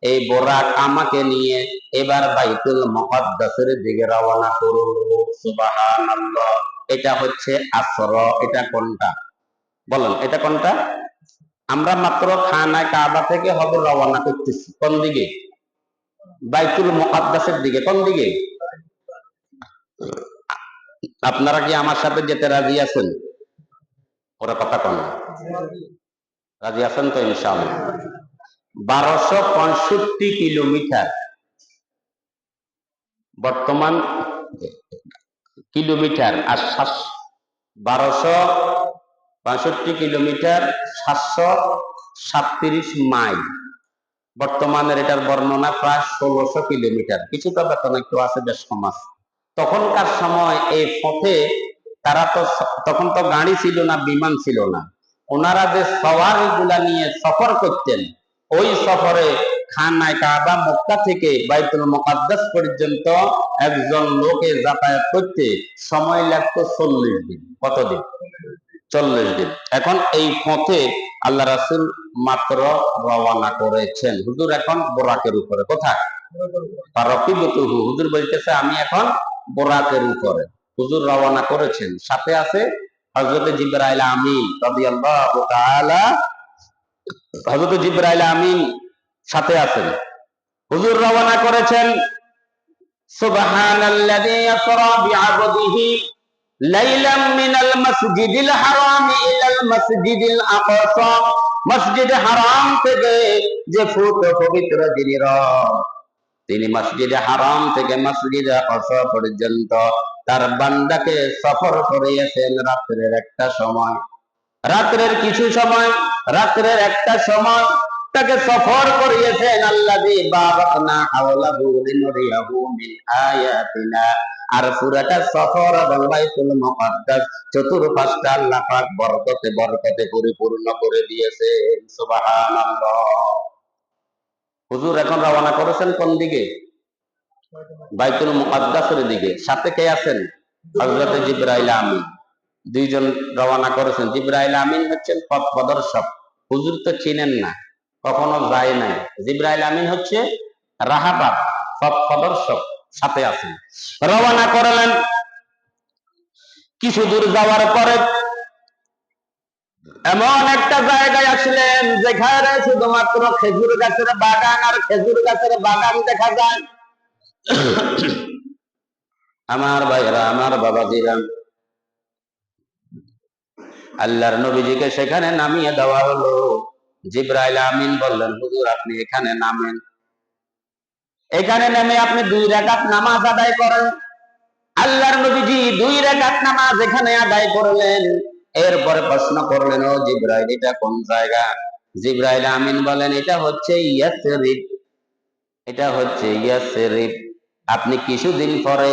এই বোরাক আমাকে নিয়ে এবার বাইতুল মুকাদ্দাসের দিকে রওনা করলো। সুবহানাল্লাহ। এটা হচ্ছে আসর। এটা কোনটা বলেন? এটা কোনটা? আমরা মাত্র খানায় কাবা থেকে হবে রওনা করতেছি। কোন দিকে? বাইতুল মুকাদ্দাসের দিকে। কোন দিকে? আপনারা কি আমার সাথে যেতে রাজি আছেন? ওরা কথা কন। রাজি আছেন তো ইনশাআল্লাহ? 1265 কিলোমিটার বর্তমান কিলোমিটার, আর 1265 কিলোমিটার 737 মাইল। বর্তমানের এটার বর্ণনা প্রায় 1600 কিলোমিটার। কিছুটা বেতন একটু আছে, বেশ কম আছে। তখনকার সময় এই পথে তারা তো, তখন তো গাড়ি ছিল না, বিমান ছিল না। ওনারা যে সওয়ারি গুলা নিয়ে সফর করতেন, ওই সফরে খানায় কাবা মক্কা থেকে বাইতুল মুকাদ্দাস পর্যন্ত একজন লোকে যাতায়াত করতে সময় লাগতো 40 দিন। কতদিন? 40 দিন। এখন এই পথে আল্লাহ রাসূল মাত্র রওনা করেছেন। হুজুর এখন বোরাকের উপরে। কোথায়? ফারকিবতুহু, হুজুর বলতেছে আমি এখন বোরাকের উপরে। হুজুর রওনা করেছেন, সাথে আছে হযরত জিবরাইল আমিন রাদিয়াল্লাহু তাআলা। হযরত জিবরাইল আমিন সাথে আছেন। হুজুর রওনা করেছেন। সুবহানাল্লাযী ইয়াসরা বিআবদিহি লাইলাম মিনাল মাসজিদিল হারাম ইলাল মাসজিদিল আকসা। মসজিদ হারাম থেকে যে ফুট পবিত্র যিনি রব, তিনি মসজিদে হারাম থেকে মসজিদে আকসা পর্যন্ত তার বান্দাকে সফর করিয়েছেন রাত্রের একটা সময়। রাত্রের কিছু সময়, রাত্রের একটা সময় তাকে সফর করিয়েছেন। আল্লাযী বারাকনা হাওলাহু লিনুরিয়াহু মিন আয়াতিনা। আর পুরাটা সফর এবং বাইতুল মুকাদ্দাস চতুর্পাশটা আল্লাহ পাক বরকতে বরকতে পরিপূর্ণ করে দিয়েছেন। সুবহানাল্লাহ। হুজুর এখন রওনা করেছেন কোন দিকে? বাইতুল মুকাদ্দাসের দিকে। সাথে কে আছেন? হযরত জিবরাইল আমিন। দুইজন রওনা করেছেন। জিবরাইল আমিন হচ্ছেন পথ প্রদর্শক। হুজুর তো চিনেন না, কখনো যায় নাই। জিবরাইল আমিন হচ্ছে রাহাবার, পথ প্রদর্শক, সাথে আছেন। রওনা করলেন। কিছু দূর যাওয়ার পরে এমন একটা জায়গায় আসলেন যেখানে শুধুমাত্র খেজুর গাছের বাগান আর খেজুর গাছের বাগান দেখা যায়। আমার ভাইরা, আমার বাবাজিরা, আল্লাহর নবীজিকে সেখানে নামিয়ে দেওয়া হলো। জিবরাইল আমিন বললেন, হুজুর আপনি এখানে নামেন, এখানে নেমে আপনি 2 রাকাত নামাজ আদায় করেন। আল্লাহর নবীজি 2 রাকাত নামাজ এখানে আদায় করলেন। এরপরে প্রশ্ন করলেন, ও জিবরাইল এটা কোন জায়গা? জিবরাইল আমিন বলেন, এটা হচ্ছে ইয়াসরিব, এটা হচ্ছে ইয়াসরিব। আপনি কিছুদিন পরে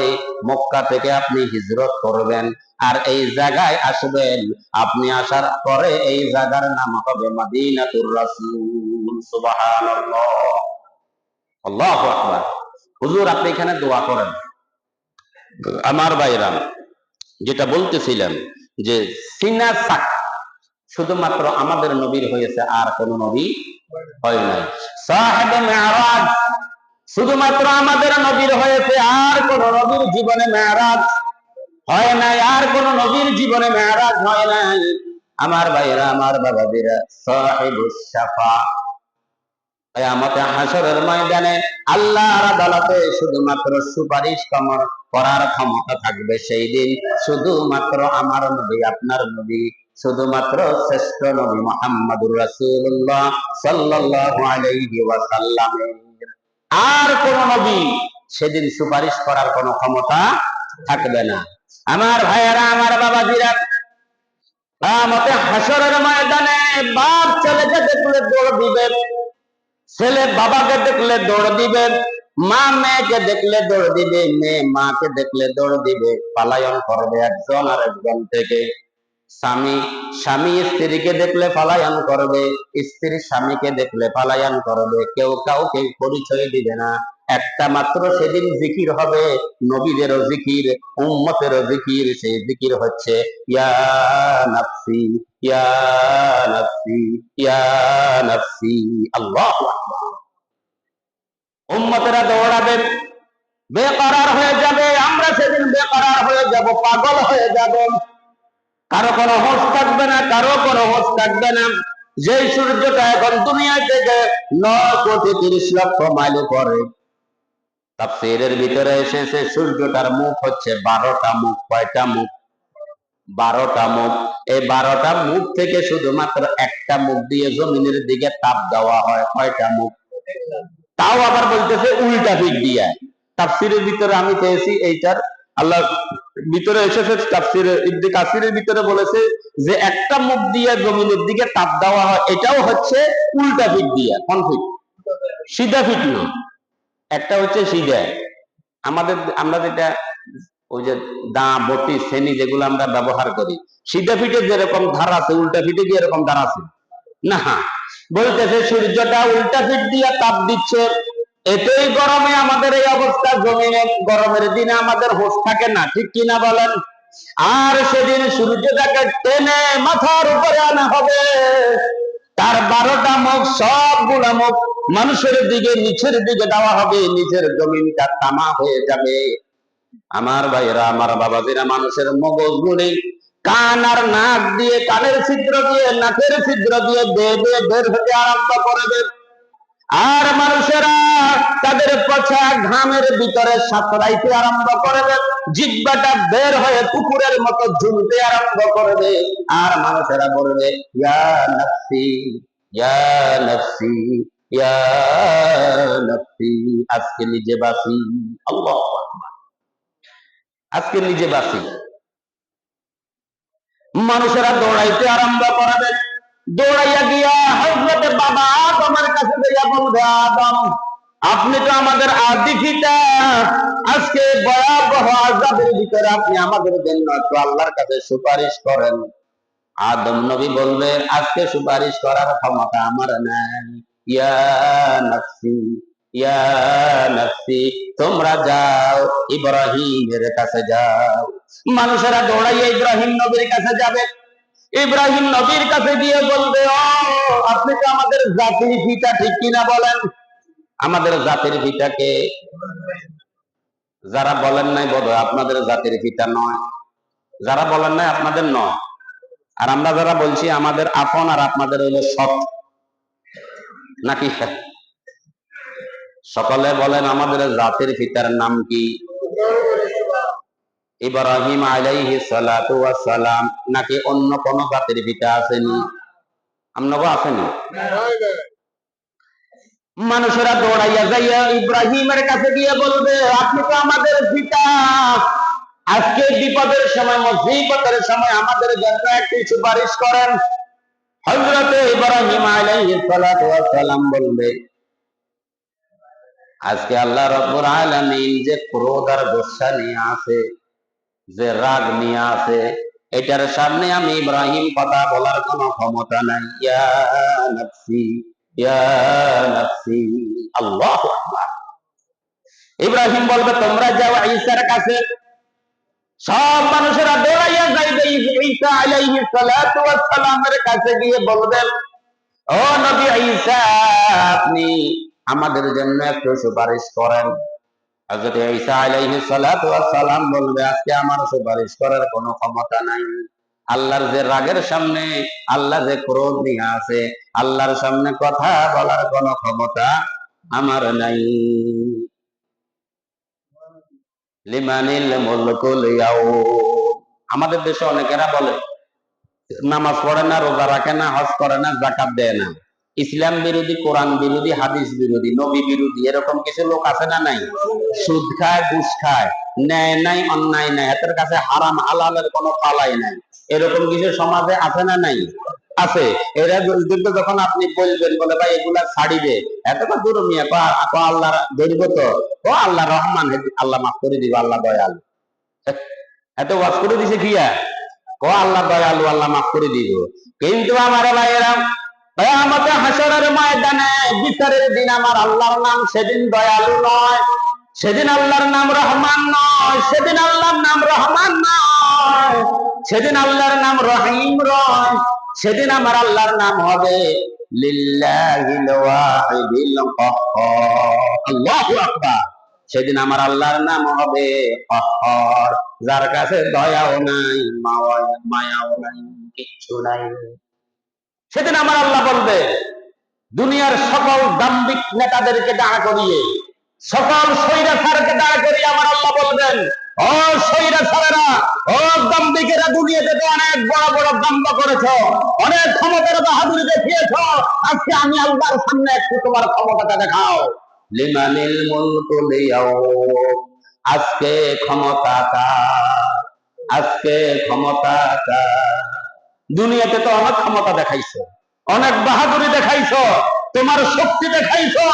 মক্কা থেকে আপনি হিজরত করবেন, আর এই জায়গায় আসবেন। আপনি আসার পরে এই জায়গার নাম হবে মদিনাতুর রাসূল। সুবহানাল্লাহ, আল্লাহু আকবার। হুজুর আপনি এখানে দোয়া করেন। আমার ভাইরা, যেটা বলতেছিলাম যে সিনা সাক শুধুমাত্র আমাদের নবীর হয়েছে, আর কোন নবী হয় নাই। সাহেবে মেরাজ শুধুমাত্র আমাদের নবীর হয়েছে, আর কোন নবীর জীবনে মেরাজ হয় নাই, আর কোন নবীর জীবনে মেরাজ হয় নাই। আমার ভাইরা, আমার বাবাদিরা, সাহিবুস শাফা, কিয়ামতে হাশরের ময়দানে আল্লাহর আদালতে শুধুমাত্র সুপারিশ করার ক্ষমতা থাকবে সেই দিন শুধুমাত্র আমার নবী, আপনার নবী, শুধুমাত্র শ্রেষ্ঠ নবী মুহাম্মদুর রাসূলুল্লাহ সাল্লাল্লাহু আলাইহি ওয়াসাল্লামের। আর কোন নবী সেদিন সুপারিশ করার কোন ক্ষমতা থাকবে না। আমার ভাইয়েরা, আমার বাবাজিরা, কিয়ামতে হাশরের ময়দানে বাপ ছেলেকে দেখলে দৌড় দিবে, ছেলে বাবাকে দেখলে দৌড় দিবে, মা মেয়েকে দেখলে দৌড় দিবে, মেয়ে মাকে দেখলে দৌড় দিবে, পালায়ন করবে একজন আর একজন থেকে। স্বামী স্ত্রীকে দেখলে পালায়ন করবে, স্ত্রী স্বামীকে দেখলে পালায়ন করবে, কেউ কাউকে পরিচয় দিবে না। একটা মাত্র সেদিন জিকির হবে, নবীদেরও জিকির, উম্মতেরও জিকির। সেই জিকির হচ্ছে ইয়া নাফসি ইয়া নাফসি ইয়া নাফসি। আল্লাহু আকবার। উম্মতেরা দৌড়াবেন, বেকরার হয়ে যাবে। আমরা সেদিন বেকরার হয়ে যাব, পাগল হয়ে যাব। কারো কোনো হোশ থাকবে না, কারো কোনো হোশ থাকবে না। যেই সূর্যটা এখন দুনিয়া থেকে 9,30,00,000 মাইল পরে, তাফসীরের ভিতরে এসেছে সূর্যটার মুখ হচ্ছে 12টা মুখ। কয়টা মুখ? 12টা মুখ। এই 12টা মুখ থেকে শুধুমাত্র একটা মুখ দিয়ে জমিনের দিকে তাপ দেওয়া হয়। কয়টা মুখ? তাও আবার বলতেছে উল্টা দিক দিয়ে। তাফসীরের ভিতরে আমি পেয়েছি এইটার, আল্লাহ ভিতরে এসেছে তাফসীরে ইবনে কাসিরের ভিতরে বলেছে যে একটা মুখ দিয়ে জমিনের দিকে তাপ দেওয়া হয়, এটাও হচ্ছে উল্টা দিক দিয়ে। কোন দিক? সিধা দিক না, একটা হচ্ছে সিধা। আমরা যেটা ওই যে দা বটি শ্রেণী যেগুলো আমরা ব্যবহার করি, সিধা ফিটে যেরকম ধার আছে, উল্টা ফিটে কি এরকম ধার আছে না? বলতেছে সূর্যটা উল্টা ফিট দিয়ে তাপ দিচ্ছে, এতই গরমে আমাদের এই অবস্থা। জমিনে গরমের দিনে আমাদের হোশ থাকে না, ঠিক কিনা বলেন? আর সেদিন সূর্যটাকে টেনে মাথার উপরে আনা হবে, তার 12টা মুখ, সবগুলা মুখ মানুষের দিকে, নিচের দিকে দেওয়া হবে, নিচের জমিনটা তামা হয়ে যাবে। আমার ভাইরা, আমার বাবাজিরা, মানুষের মগজগুলি কান আর নাক দিয়ে, কানের ছিদ্র দিয়ে, নাকের ছিদ্র দিয়ে বের হতে আরম্ভ করবে। আর মানুষেরা তাদের পচা ঘামের ভিতরে সাঁতরাইতে আরম্ভ করবে, জিহ্বাটা বের হয়ে কুকুরের মতো ঝুলতে আরম্ভ করবে। আর মানুষেরা বলবে ইয়া নাফসি ইয়া নাফসি ইয়া নাফসি, আজকে নিজে বাঁচি। আল্লাহু আকবার। আজকে নিজে বাঁচি। মানুষেরা দৌড়াইতে আরম্ভ করবে। দৌড়াইয়া গিয়া হযরতে বাবা আদমের কাছে গিয়া বলবে, আদম আপনি তো আমাদের আদি পিতা, আজকে ভয়াবহ আযাবের ভিতরে আপনি আমাদের জন্য একটু আল্লাহর কাছে সুপারিশ করেন। আদম নবী বলবে, আজকে সুপারিশ করার ক্ষমতা আমার নাই। ইয়া নাফসি ইয়া নাফসি, তোমরা যাও ইব্রাহিমের কাছে যাও। মানুষেরা দৌড়াইয়া ইব্রাহিম নবীর কাছে যাবে। ইব্রাহিম নবীর কাছে গিয়ে বলবে, ও আপনি তো আমাদের জাতির পিতা, ঠিক কিনা বলেন? আমাদের জাতির পিতাকে যারা বলেন নাই বোধহয় আপনাদের জাতির পিতা নয়, যারা বলেন নাই আপনাদের নয়। আর আমরা যারা বলছি আমাদের আপন, আর আপনাদের হইল সৎ, নাকি? সকলে বলেন আমাদের জাতির পিতার নাম কি? ইব্রাহিম আলাইহিস সালাতু ওয়াস সালাম নাকি অন্য কোন জাতির পিতা আসেনি? আমনগো আসেনি? মানুষেরা দৌড়াইয়া যাইয়া ইব্রাহিমের কাছে গিয়ে বলবে, আপনি তো আমাদের পিতা, আজকে বিপদের সময় মুসিবতের সময় আমাদের জন্য একটি সুপারিশ করেন। হযরতে ইব্রাহিম আলাইহিস সালাতু ওয়াস সালাম বলবে, আজকে আল্লাহ রাব্বুল আলামিন যে ক্রোধ আর গোসা নিয়ে আছে, যে রাগ নিয়ে আছে, এটার সামনে আমি ইব্রাহিম কথা বলার কোনো ক্ষমতা নাই। ইয়া নাফসি ইয়া নাফসি, আল্লাহু আকবার। ইব্রাহিম বলবে, তোমরা যাও ঈসার কাছে। সব মানুষেরা দৌড়াইয়া যাইবে ঈসা আলাইহিস সালাতু ওয়াস সালামের কাছে গিয়ে বলবেন, ও নবী ঈসা, আপনি আমাদের জন্য একটু সুপারিশ করেন। হযরত ঈসা আলাইহিস সালাতু ওয়াস সালাম বলবে, আজকে আমার সুপারিশ করার কোনো ক্ষমতা নাই। আল্লাহর যে রাগের সামনে, আল্লাহ যে ক্রোধ নিয়ে আছে, আল্লাহর সামনে কথা বলার কোনো ক্ষমতা আমার নাই। লিমানিল মুলকুল ইয়াউম। আমাদের দেশে অনেকেরা বলে নামাজ পড়ে না, রোজা রাখে না, হজ করে না, যাকাত দেয় না, ইসলাম বিরোধী, কোরআন বিরোধী, হাদিস বিরোধী, নবী বিরোধী, এরকম কিছু লোক আছে না নাই? সুদ খায়, ঘুষ খায়, ন্যায় নাই, অন্যায় নাই, এদের কাছে হারাম হালালের কোনো পালাই নাই, এরকম কিছু সমাজে আছে না নাই? আছে। এরা কিন্তু যখন আপনি বলবেন, বলে ভাই এগুলা ছাড়িবে, এত দূর মিয়া, আল্লাহ ধরব তো, ও আল্লাহ রহমান, আল্লাহ মাফ করে দিব, আল্লাহ দয়াল, এত ওয়াজ করে দিছে কিয়া, ও আল্লাহ দয়ালু, আল্লাহ মাফ করে দিব। কিন্তু আমার ভাইয়েরা, কিয়ামতের হাসরের ময়দানে বিচারের দিন আমার আল্লাহর নাম সেদিন দয়ালু নয়, সেদিন আল্লাহর নাম রহমান নয়, সেদিন আল্লাহর নাম রহমান নয়, সেদিন আল্লাহর নাম রহিম নয়, সেদিন আমার আল্লাহর নাম হবে লিল্লাহিল ওয়াহিদিল কাহ্হার। আল্লাহু আকবার। সেদিন আমার আল্লাহর নাম হবে কাহ্হার, যার কাছে দয়াও নাই, মায়াও নাই, কিচ্ছু নাই। সেদিন আমার আল্লাহ বলবে, দুনিয়ার সকল দাম্ভিক নেতাদেরকে দাঁড়া করিয়ে, সকল স্বৈরাচারকে দাঁড়া করিয়ে আমার আল্লাহ বলবেন, ও স্বৈরাচারেরা, ও দাম্ভিকেরা, দুনিয়াতে তো অনেক বড় বড় দাম্ভ করেছ, অনেক ক্ষমতার বাহাদুরি দেখিয়েছ, আজকে আমি আল্লাহর সামনে একটু তোমার ক্ষমতাটা দেখাও। লিমানিল মুলকুল ইয়াউম। আজকে ক্ষমতা কার? আজকে ক্ষমতা কার? দুনিয়াতে তো অনেক ক্ষমতা দেখাইছো, অনেক বাহাদুরি দেখাইছো, তোমার শক্তি দেখাইছো,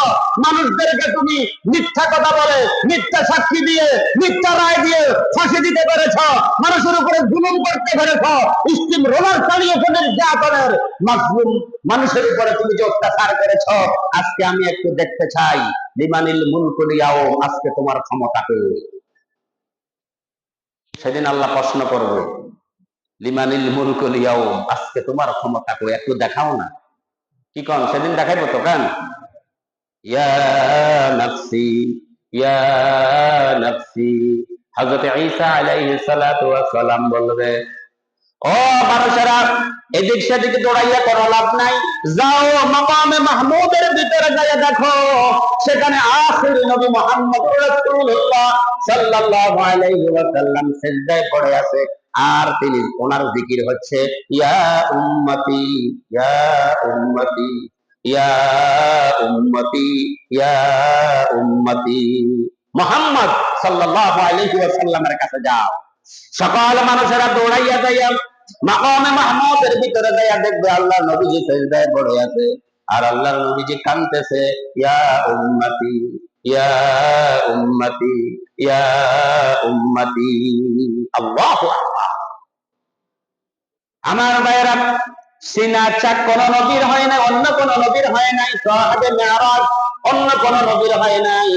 মানুষদেরকে তুমি মিথ্যা কথা বলে, মিথ্যা সাক্ষী দিয়ে, মিথ্যা রায় দিয়ে ফাঁসি দিতে পেরেছ, মানুষের উপরে জুলুম করতে পেরেছ, স্টিম রোলার চালিয়েছ, নির্যাতনের মাজলুম মানুষের উপরে তুমি যে অত্যাচার করেছ। আজকে আমি একটু দেখতে চাই, লিমানিল মুলকুল ইয়াউম, আজকে তোমার ক্ষমতা কে? সেদিন আল্লাহ প্রশ্ন করবে, লিমানিল মুলকুল ইয়াউম, আজকে তোমার ক্ষমতা কই, একটু দেখাও না। কি কোন? সেদিন দেখাইবো তো কেন? ইয়া নাফসি ইয়া নাফসি। হযরত ঈসা আলাইহিস সালাতু ওয়াস সালাম বলবে, ও মানুষেরা, এদিক সেদিকে দৌড়াইয়া কোনো লাভ নাই, যাও মাকামে মাহমুদের ভিতরে যাইয়া দেখো, সেখানে আখির নবী মুহাম্মদ রাসূলুল্লাহ সাল্লাল্লাহু আলাইহি ওয়াসাল্লাম সিজদায় পড়ে আছে, আর তিনি, ওনার জিকির হচ্ছে ইয়া উম্মতি ইয়া উম্মতি ইয়া উম্মতি ইয়া উম্মতি। মুহাম্মদ সাল্লাল্লাহু আলাইহি ওয়াসাল্লামের কাছে যাও। সকল মানুষেরা দৌড়াইয়া যাইয়া মাকামে মাহমুদের ভিতরে যাইয়া দেখবে আল্লাহর নবীজি সিজদায় পড়ে আছে, আর আল্লাহর নবীজি কাঁদতেছে, ইয়া উম্মতি ইয়া উম্মতি ইয়া উম্মতি। আল্লাহু আকবার। আমার ভাইয়েরা, সিনা চাক কোন নবীর হয় না, অন্য কোন নবীর হয় নাই, সাহাবে মেরাজ অন্য কোন নবীর হয় নাই।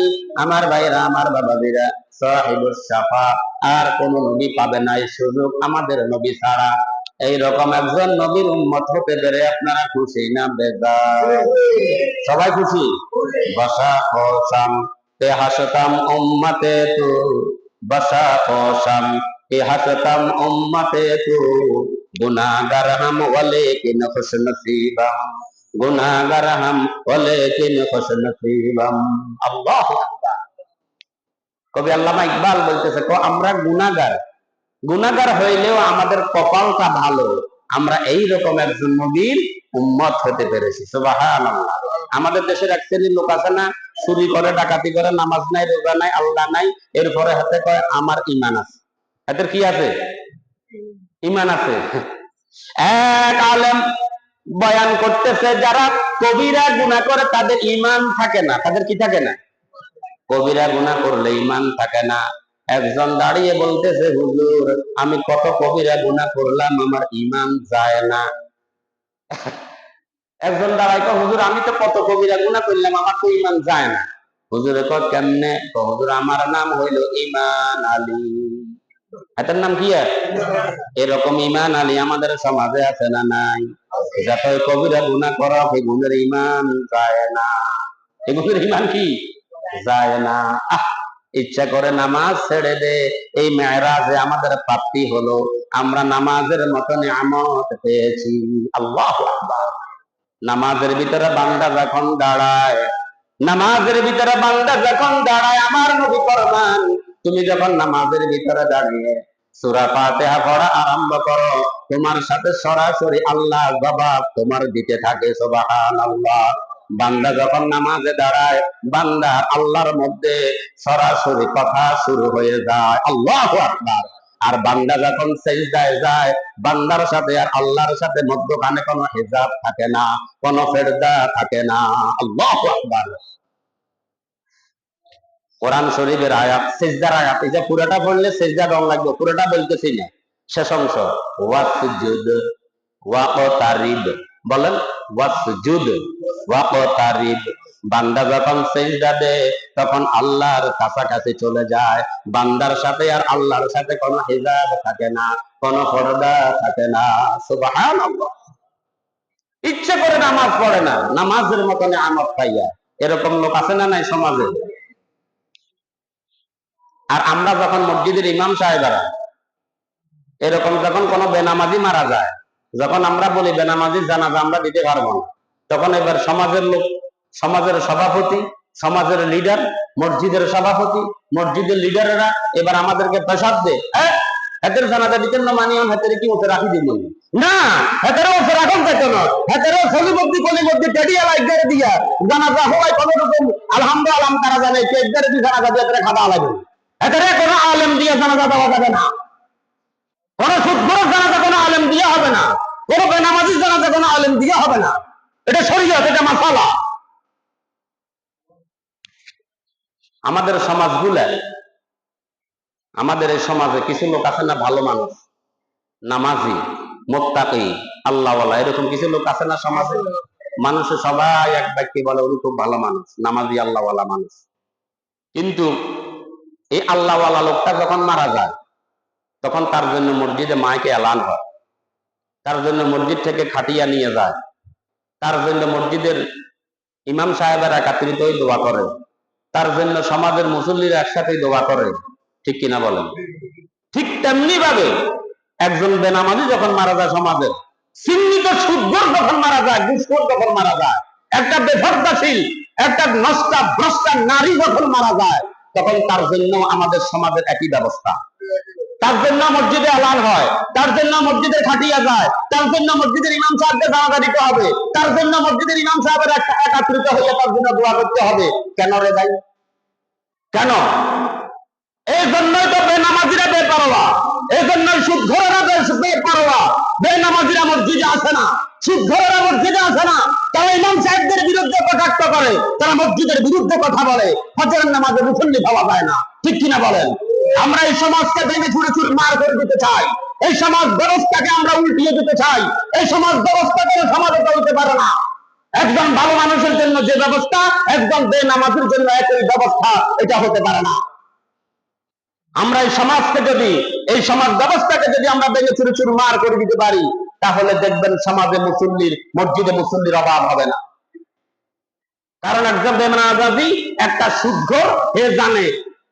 আমার ভাইয়েরা, আমার বাবাজিরা, সাহিবুস সাফা আর কোন নবী পাবে না এই সুযোগ আমাদের নবী ছাড়া। এইরকম একজন নবীর উম্মত হতে পেরে আপনারা খুশি না বেজার? সবাই খুশি? বাসা কসাম তে হাসতাম উম্মতে তু, বাসা কসাম তে হাসতাম উম্মতে তু, গুনাহগার হাম ওয়ালেকিন খুশনসিবাম, গুনাহগার হাম ওয়ালেকিন খুশনসিবাম। আল্লাহু আকবার। কবি আল্লামা ইকবাল বলতেছে, আমরা গুনাহগার, গুনাহগার হইলেও আমাদের কপালটা ভালো, আমরা এই রকম একজন নবীর উম্মত হতে পেরেছি। সুবহানাল্লাহ। আমাদের দেশের এক শ্রেণীর লোক আছে না, চুরি করে, ডাকাতি করে, নামাজ নাই, রোজা নাই, আল্লাহ নাই, এরপরে হাতে কয় আমার ঈমান আছে। এদের কি আছে? ঈমান আছে। এক আলেম বয়ান করতেছে, যারা কবিরা গুনাহ করে তাদের ঈমান থাকে না। তাদের কি থাকে না? কবিরা গুনাহ করলে ঈমান থাকে না। একজন দাঁড়িয়ে বলতেছে, হুজুর আমি কত কবিরা গুনাহ করলাম, আমার ঈমান যায় না। একজন দাঁড়ায় কয়, হুজুর আমি তো কত কবিরা গুনাহ করলাম, আমার তো ঈমান যায় না। হুজুরে কয় কেমনে? হুজুর আমার নাম হইল ঈমান আলী। এটার নাম কি? এরকম ঈমান আলী আমাদের সমাজে আছে না নাই? যত কবিরা গুনাহ করা, ওই গুণের ঈমান যায় না। এগুলোর ঈমান কি যায় না? ইচ্ছা করে নামাজ ছেড়ে দে। এই মেরাজে আমাদের প্রাপ্তি হলো, আমরা নামাজের মতো নিয়ামত পেয়েছি। আল্লাহু আকবার। নামাজের ভিতরে বান্দা যখন দাঁড়ায়, নামাজের ভিতরে বান্দা যখন দাঁড়ায়, আমার নবী ফরমান, তুমি যখন নামাজের ভিতরে দাঁড়িয়ে সূরা ফাতিহা পড়া আরম্ভ করো, তোমার সাথে সরাসরি আল্লাহ জবাব তোমার দিতে থাকে। সুবহানাল্লাহ। বান্দা যখন নামাজে দাঁড়ায়, বান্দা আল্লাহর মধ্যে সরাসরি কথা শুরু হয়ে যায়। আল্লাহু আকবার। আর বান্দা যখন সেজদায় যায়, বান্দার সাথে আর আল্লাহর সাথে মধ্যখানে কোনো হিজাব থাকে না, কোনো পর্দা থাকে না। আল্লাহু আকবার। কোরআন শরীফের আয়াত, সিজদার আয়াত, এই যে পুরোটা পড়লে সিজদা রং লাগবে, পুরোটা বলতেছি না, শেষ অংশ ওয়াসজুদ ওয়াকতারিব। বলেন ওয়াসজুদ ওয়াকতারিব। বান্দা যখন সিজদা দেয় তখন আল্লাহর কাছাকাছি চলে যায়, বান্দার সাথে আর আল্লাহর সাথে কোনো হিজাব থাকে না, কোনো পর্দা থাকে না। সুবহানাল্লাহ। ইচ্ছে করে নামাজ পড়ে না, নামাজের মতো নিয়ামত পাইয়া। এরকম লোক আছে না নাই সমাজে? আর আমরা যখন মসজিদের ইমাম সাহেবেরা এরকম যখন কোনো বেনামাজি মারা যায়, যখন আমরা বলি বেনামাজির জানাজা আমরা দিতে পারবো না, তখন এবার সমাজের লোক, সমাজের সভাপতি, সমাজের লিডার, মসজিদের সভাপতি, মসজিদের লিডারেরা এবার আমাদেরকে প্রেসার দেয়, হাতের জানাজা দিতেন না, মানিয়াম হাতের কি ওতে রাখি দিন না, হাতেরও ওতে রাখুন যেত না, হাতেরও সলিবদ্দি কলিবদ্দি টেডিয়া লাইগারে দিয়া জানাজা হওয়ায় কোনো রকম আলহামদুলিল্লাহ আলম তারা জানে কে একবারে দি জানাজা দিয়ে তারা খাওয়া লাগবে। এখানে কোনো আলেম দিয়ে জানাজা দেওয়া যাবে না, কোনো সুদখোরের জানাজা কোনো আলেম দিয়ে হবে না, কোনো বেনামাজির জানাজা কোনো আলেম দিয়ে হবে না। এটা শরীয়ত, এটা মাসালা। আমাদের সমাজগুলা, আমাদের এই সমাজে কিছু লোক আছে না ভালো মানুষ, নামাজি, মুত্তাকি, আল্লাহওয়ালা, এরকম কিছু লোক আছে না সমাজে? মানুষে সবাই এক বাক্যে বলে উনি খুব ভালো মানুষ, নামাজি, আল্লাহওয়ালা মানুষ। কিন্তু এই আল্লাহওয়ালা লোকটা যখন মারা যায়, তখন তার জন্য মসজিদে মাইকে এলান হয়, তার জন্য মসজিদ থেকে খাটিয়া নিয়ে যায়, তার জন্য মসজিদের ইমাম সাহেবের একাত্রিত দোয়া করে, তার জন্য সমাজের মুসল্লিরা একসাথে দোয়া করে। ঠিক কিনা বলেন? ঠিক তেমনি ভাবে একজন বেনামাজি যখন মারা যায়, সমাজের চিহ্নিত সুদখোর যখন মারা যায়, ঘুষখোর যখন মারা যায়, একটা বেপরদাশীল, একটা নষ্টা ভ্রষ্টা নারী যখন মারা যায়, তখন তার জন্য আমাদের সমাজের একই ব্যবস্থা। তার জন্য মসজিদে এলান হয়, তার জন্য মসজিদে খাটিয়া যায়, তার জন্য মসজিদের ইমাম সাহেবকে জানাজা দিতে হবে, তার জন্য মসজিদের ইমাম সাহেবের একাত্রিত হয়ে তার জন্য দোয়া করতে হবে। কেন রে ভাই? কেন? এই জন্যই তো বেনামাজিরা বেপরোয়া, এই জন্যই সুদখোরেরা বেপরোয়া। বেনামাজিরা মসজিদে আসে না, সুদখোরেরা মসজিদে আসে না, তারা ইমাম সাহেবদের বিরুদ্ধে কটাক্ষ করে, তারা মসজিদের বিরুদ্ধে কথা বলে, ফজরের নামাজে মুসল্লি পাওয়া যায় না। ঠিক কিনা বলেন? আমরা এই সমাজকে ভেঙে চুরে চুর মার করে দিতে চাই, এই সমাজ ব্যবস্থাকে আমরা উল্টিয়ে দিতে চাই। এই সমাজ ব্যবস্থা করে সমাজে চলতে পারে না। একজন ভালো মানুষের জন্য যে ব্যবস্থা, একজন বেনামাজির জন্য একই ব্যবস্থা, এটা হতে পারে না। আমরা এই সমাজকে যদি, এই সমাজ ব্যবস্থাকে যদি আমরা ভেঙে চুরে চুর মার করে দিতে পারি, তাহলে দেখবেন সমাজে মুসল্লির, মসজিদে মুসল্লির অভাব হবে না। কারণ একজন বেনামাজি, একটা সুদখোর, হে জানে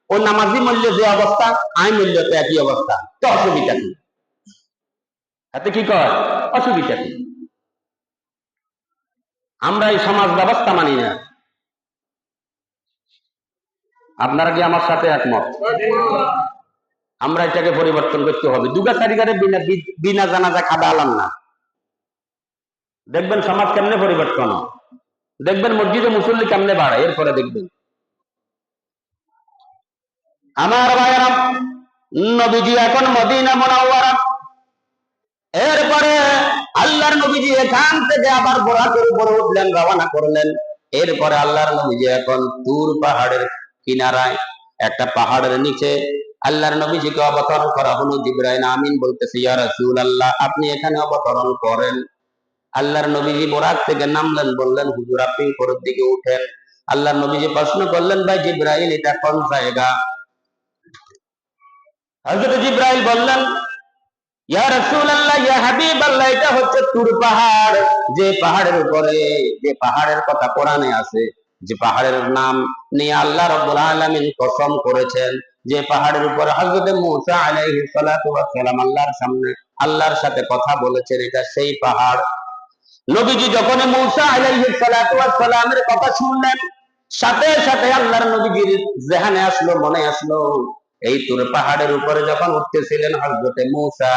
ও নামাজি মূল্য যে অবস্থা, আই মূল্য তো একই অবস্থা, তো অসুবিধা কি? হাতে কি কয়? অসুবিধা কি? আমরা এই সমাজ ব্যবস্থা মানি না। আপনারা কি আমার সাথে একমত? আমরা এটাকে পরিবর্তন করতে হবে। দুগা কারিগরে বিনা বিনা জানাজা খাদা আলাম না, দেখবেন সমাজ কেমনে পরিবর্তন, দেখবেন মসজিদে মুসল্লি কেমনে বাড়ে, এরপরে দেখবেন। আমার ভাইয়েরা, নবীজি এখন মদিনা মুনাওয়ারা, এরপরে আল্লাহর নবীজি এখান থেকে আবার বোরাকের উপরে উঠলেন, রওনা করলেন। এরপরে আল্লাহর নবীজি এখন তুর পাহাড়ের কিনারায় একটা পাহাড়ের নিচে আল্লাহর নবীজিকে অবতরণ করা হলো। জিবরাইল আমিন বলতেছে, ইয়া রাসূলুল্লাহ, আপনি এখানে অবতরণ করেন। আল্লাহর নবীজি বোরাক থেকে নামলেন, বললেন, হুজুর আপনি উপরের দিকে উঠেন। আল্লাহর নবীজি প্রশ্ন করলেন, ভাই জিবরাইল, এটা কোন জায়গা? হযরত জিবরাইল বললেন, ইয়া রাসূলুল্লাহ, ইয়া হাবিবাল্লাহ, এটা হচ্ছে তুর পাহাড়, যে পাহাড়ের উপরে, যে পাহাড়ের কথা কোরআনে আছে, যে পাহাড়ের নাম নিয়ে আল্লাহ রাব্বুল আলামিন কসম করেছেন, যে পাহাড়ের উপরে হযরত মূসা আলাইহিস সালাতু ওয়াস সালাম আল্লাহর সামনে আল্লাহর সাথে কথা বলেছেন, এটা সেই পাহাড়। নবীজি যখন মূসা আলাইহিস সালাতু ওয়াস সালামের কথা শুনলেন, সাথে সাথে আল্লাহর নবীজির জেহানে আসলো, মনে আসলো, এই তুর পাহাড়ের উপরে যখন উঠতেছিলেন হযরত মূসা,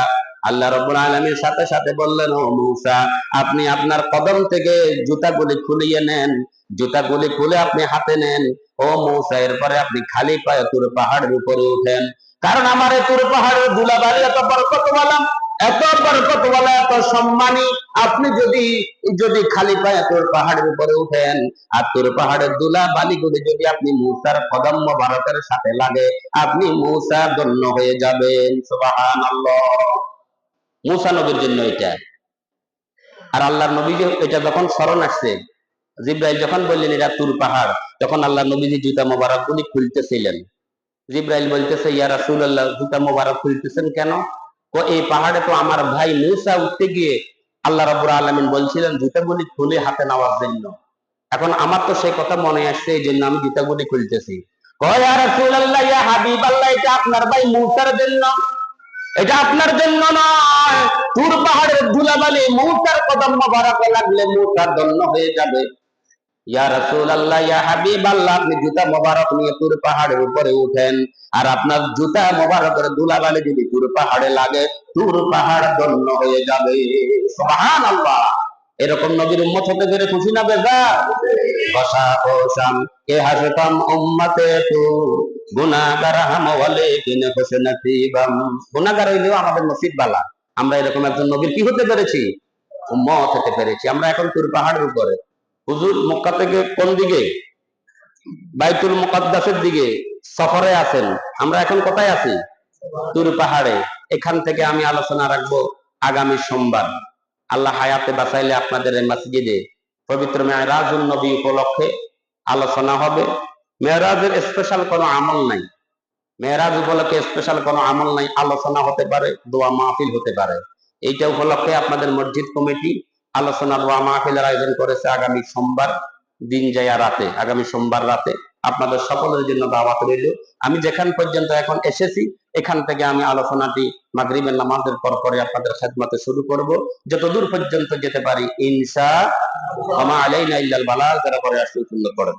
আল্লাহ রাব্বুল আলামিন সাথে সাথে বললেন, ও মূসা, আপনি আপনার কদম থেকে জুতাগুলি খুলিয়ে নেন, জুতাগুলি খুলে আপনি হাতে নেন। ও মূসা, এরপরে আপনি খালি পায়ে তুর পাহাড়ের উপরে উঠেন, কারণ আমার এই তুর পাহাড়ের ধুলাবালি এত বরকতওয়ালা, এত বরকতওয়ালা, এত সম্মানী। আপনি যদি যদি খালি পায়ে তুর পাহাড়ের উপরে উঠেন, আর তুর পাহাড়ের ধুলা বালিগুলি যদি আপনি মূসার কদম মোবারকের সাথে লাগে, আপনি মূসা ধন্য হয়ে যাবেন। সুবহানাল্লাহ। মূসা নবীর জন্য এটা। আর আল্লাহর নবীজি এটা যখন স্মরণ আসছে, জিবরাইল যখন বললেন এটা তুর পাহাড়, তখন আল্লাহর নবীজি জুতা মোবারক গুলি খুলতেছিলেন। জিবরাইল বলতেছে, ইয়া রাসূলুল্লাহ, জুতা মোবারক খুলতেছেন কেন? ও এই পাহাড়ে তো আমার ভাই মূসা উঠতে গিয়ে আল্লাহ রাব্বুল আলামিন বলছিলেন জুতাগুলি খুলে হাতে নেওয়ার জন্য। এখন আমার তো সেই কথা মনে আসছে, এই জন্য আমি জুতাগুলি খুলতেছি। কয়, ইয়া রাসূলুল্লাহ, ইয়া হাবিবাল্লাহ, এটা আপনার ভাই মূসার জন্য, এটা আপনার জন্য নয়। তুর পাহাড়ের ধুলাবালি মূসার কদম মোবারকে লাগলে মূসা ধন্য হয়ে যাবে। ইয়া রাসূলুল্লাহ, ইয়া হাবিবাল্লাহ, আপনি জুতা মোবারক নিয়ে তুর পাহাড়ের উপরে উঠেন, আর আপনার জুতা মোবারকের ধুলাবালি যদি তুর পাহাড়ে লাগে, তুর পাহাড় ধন্য হয়ে যাবে। সুবহানাল্লাহ। এরকম নবীর উম্মত হতে পেরে খুশি না বেজার? বসা বসাম কে হাসতাম উম্মতে তু, গুনাহগার হাম ওয়ালে কিনে হোসে নসিবাম। গুনাহগার হইলেও আমাদের নসিব বালা, আমরা এরকম একজন নবীর কি হতে পেরেছি? উম্মত হতে পেরেছি। আমরা এখন তুর পাহাড়ের উপরে। হুজুর মক্কা থেকে কোন দিকে? বাইতুল মুকাদ্দাসের দিকে সফরে আছেন। আমরা এখন কোথায় আছি? তুর পাহাড়ে। এখান থেকে আমি আলোচনা রাখবো আগামী সোমবার, আল্লাহ হায়াতে বাঁচাইলে, আপনাদের এই মসজিদে পবিত্র মেরাজুন নবী উপলক্ষে আলোচনা হবে। মেরাজের স্পেশাল কোনো আমল নাই, মেরাজ উপলক্ষে স্পেশাল কোনো আমল নাই, আলোচনা হতে পারে, দোয়া মাহফিল হতে পারে। এইটা উপলক্ষে আপনাদের মসজিদ কমিটি আলোচনা দোয়া মাহফিলের আয়োজন করেছে আগামী সোমবার দিন যাইয়া রাতে, আগামী সোমবার রাতে আপনাদের সকলের জন্য দাওয়াত রইল। আমি যেখান পর্যন্ত এখন এসেছি, এখান থেকে আমি আলোচনাটি মাগরিবের নামাজের পর পরে আপনাদের খেদমতে শুরু করব, যতদূর পর্যন্ত যেতে পারি ইনশাআল্লাহ। ওয়া মা আলাইনা ইল্লাল বালাগ, যারা পরে আসলে সুন্দর করেন।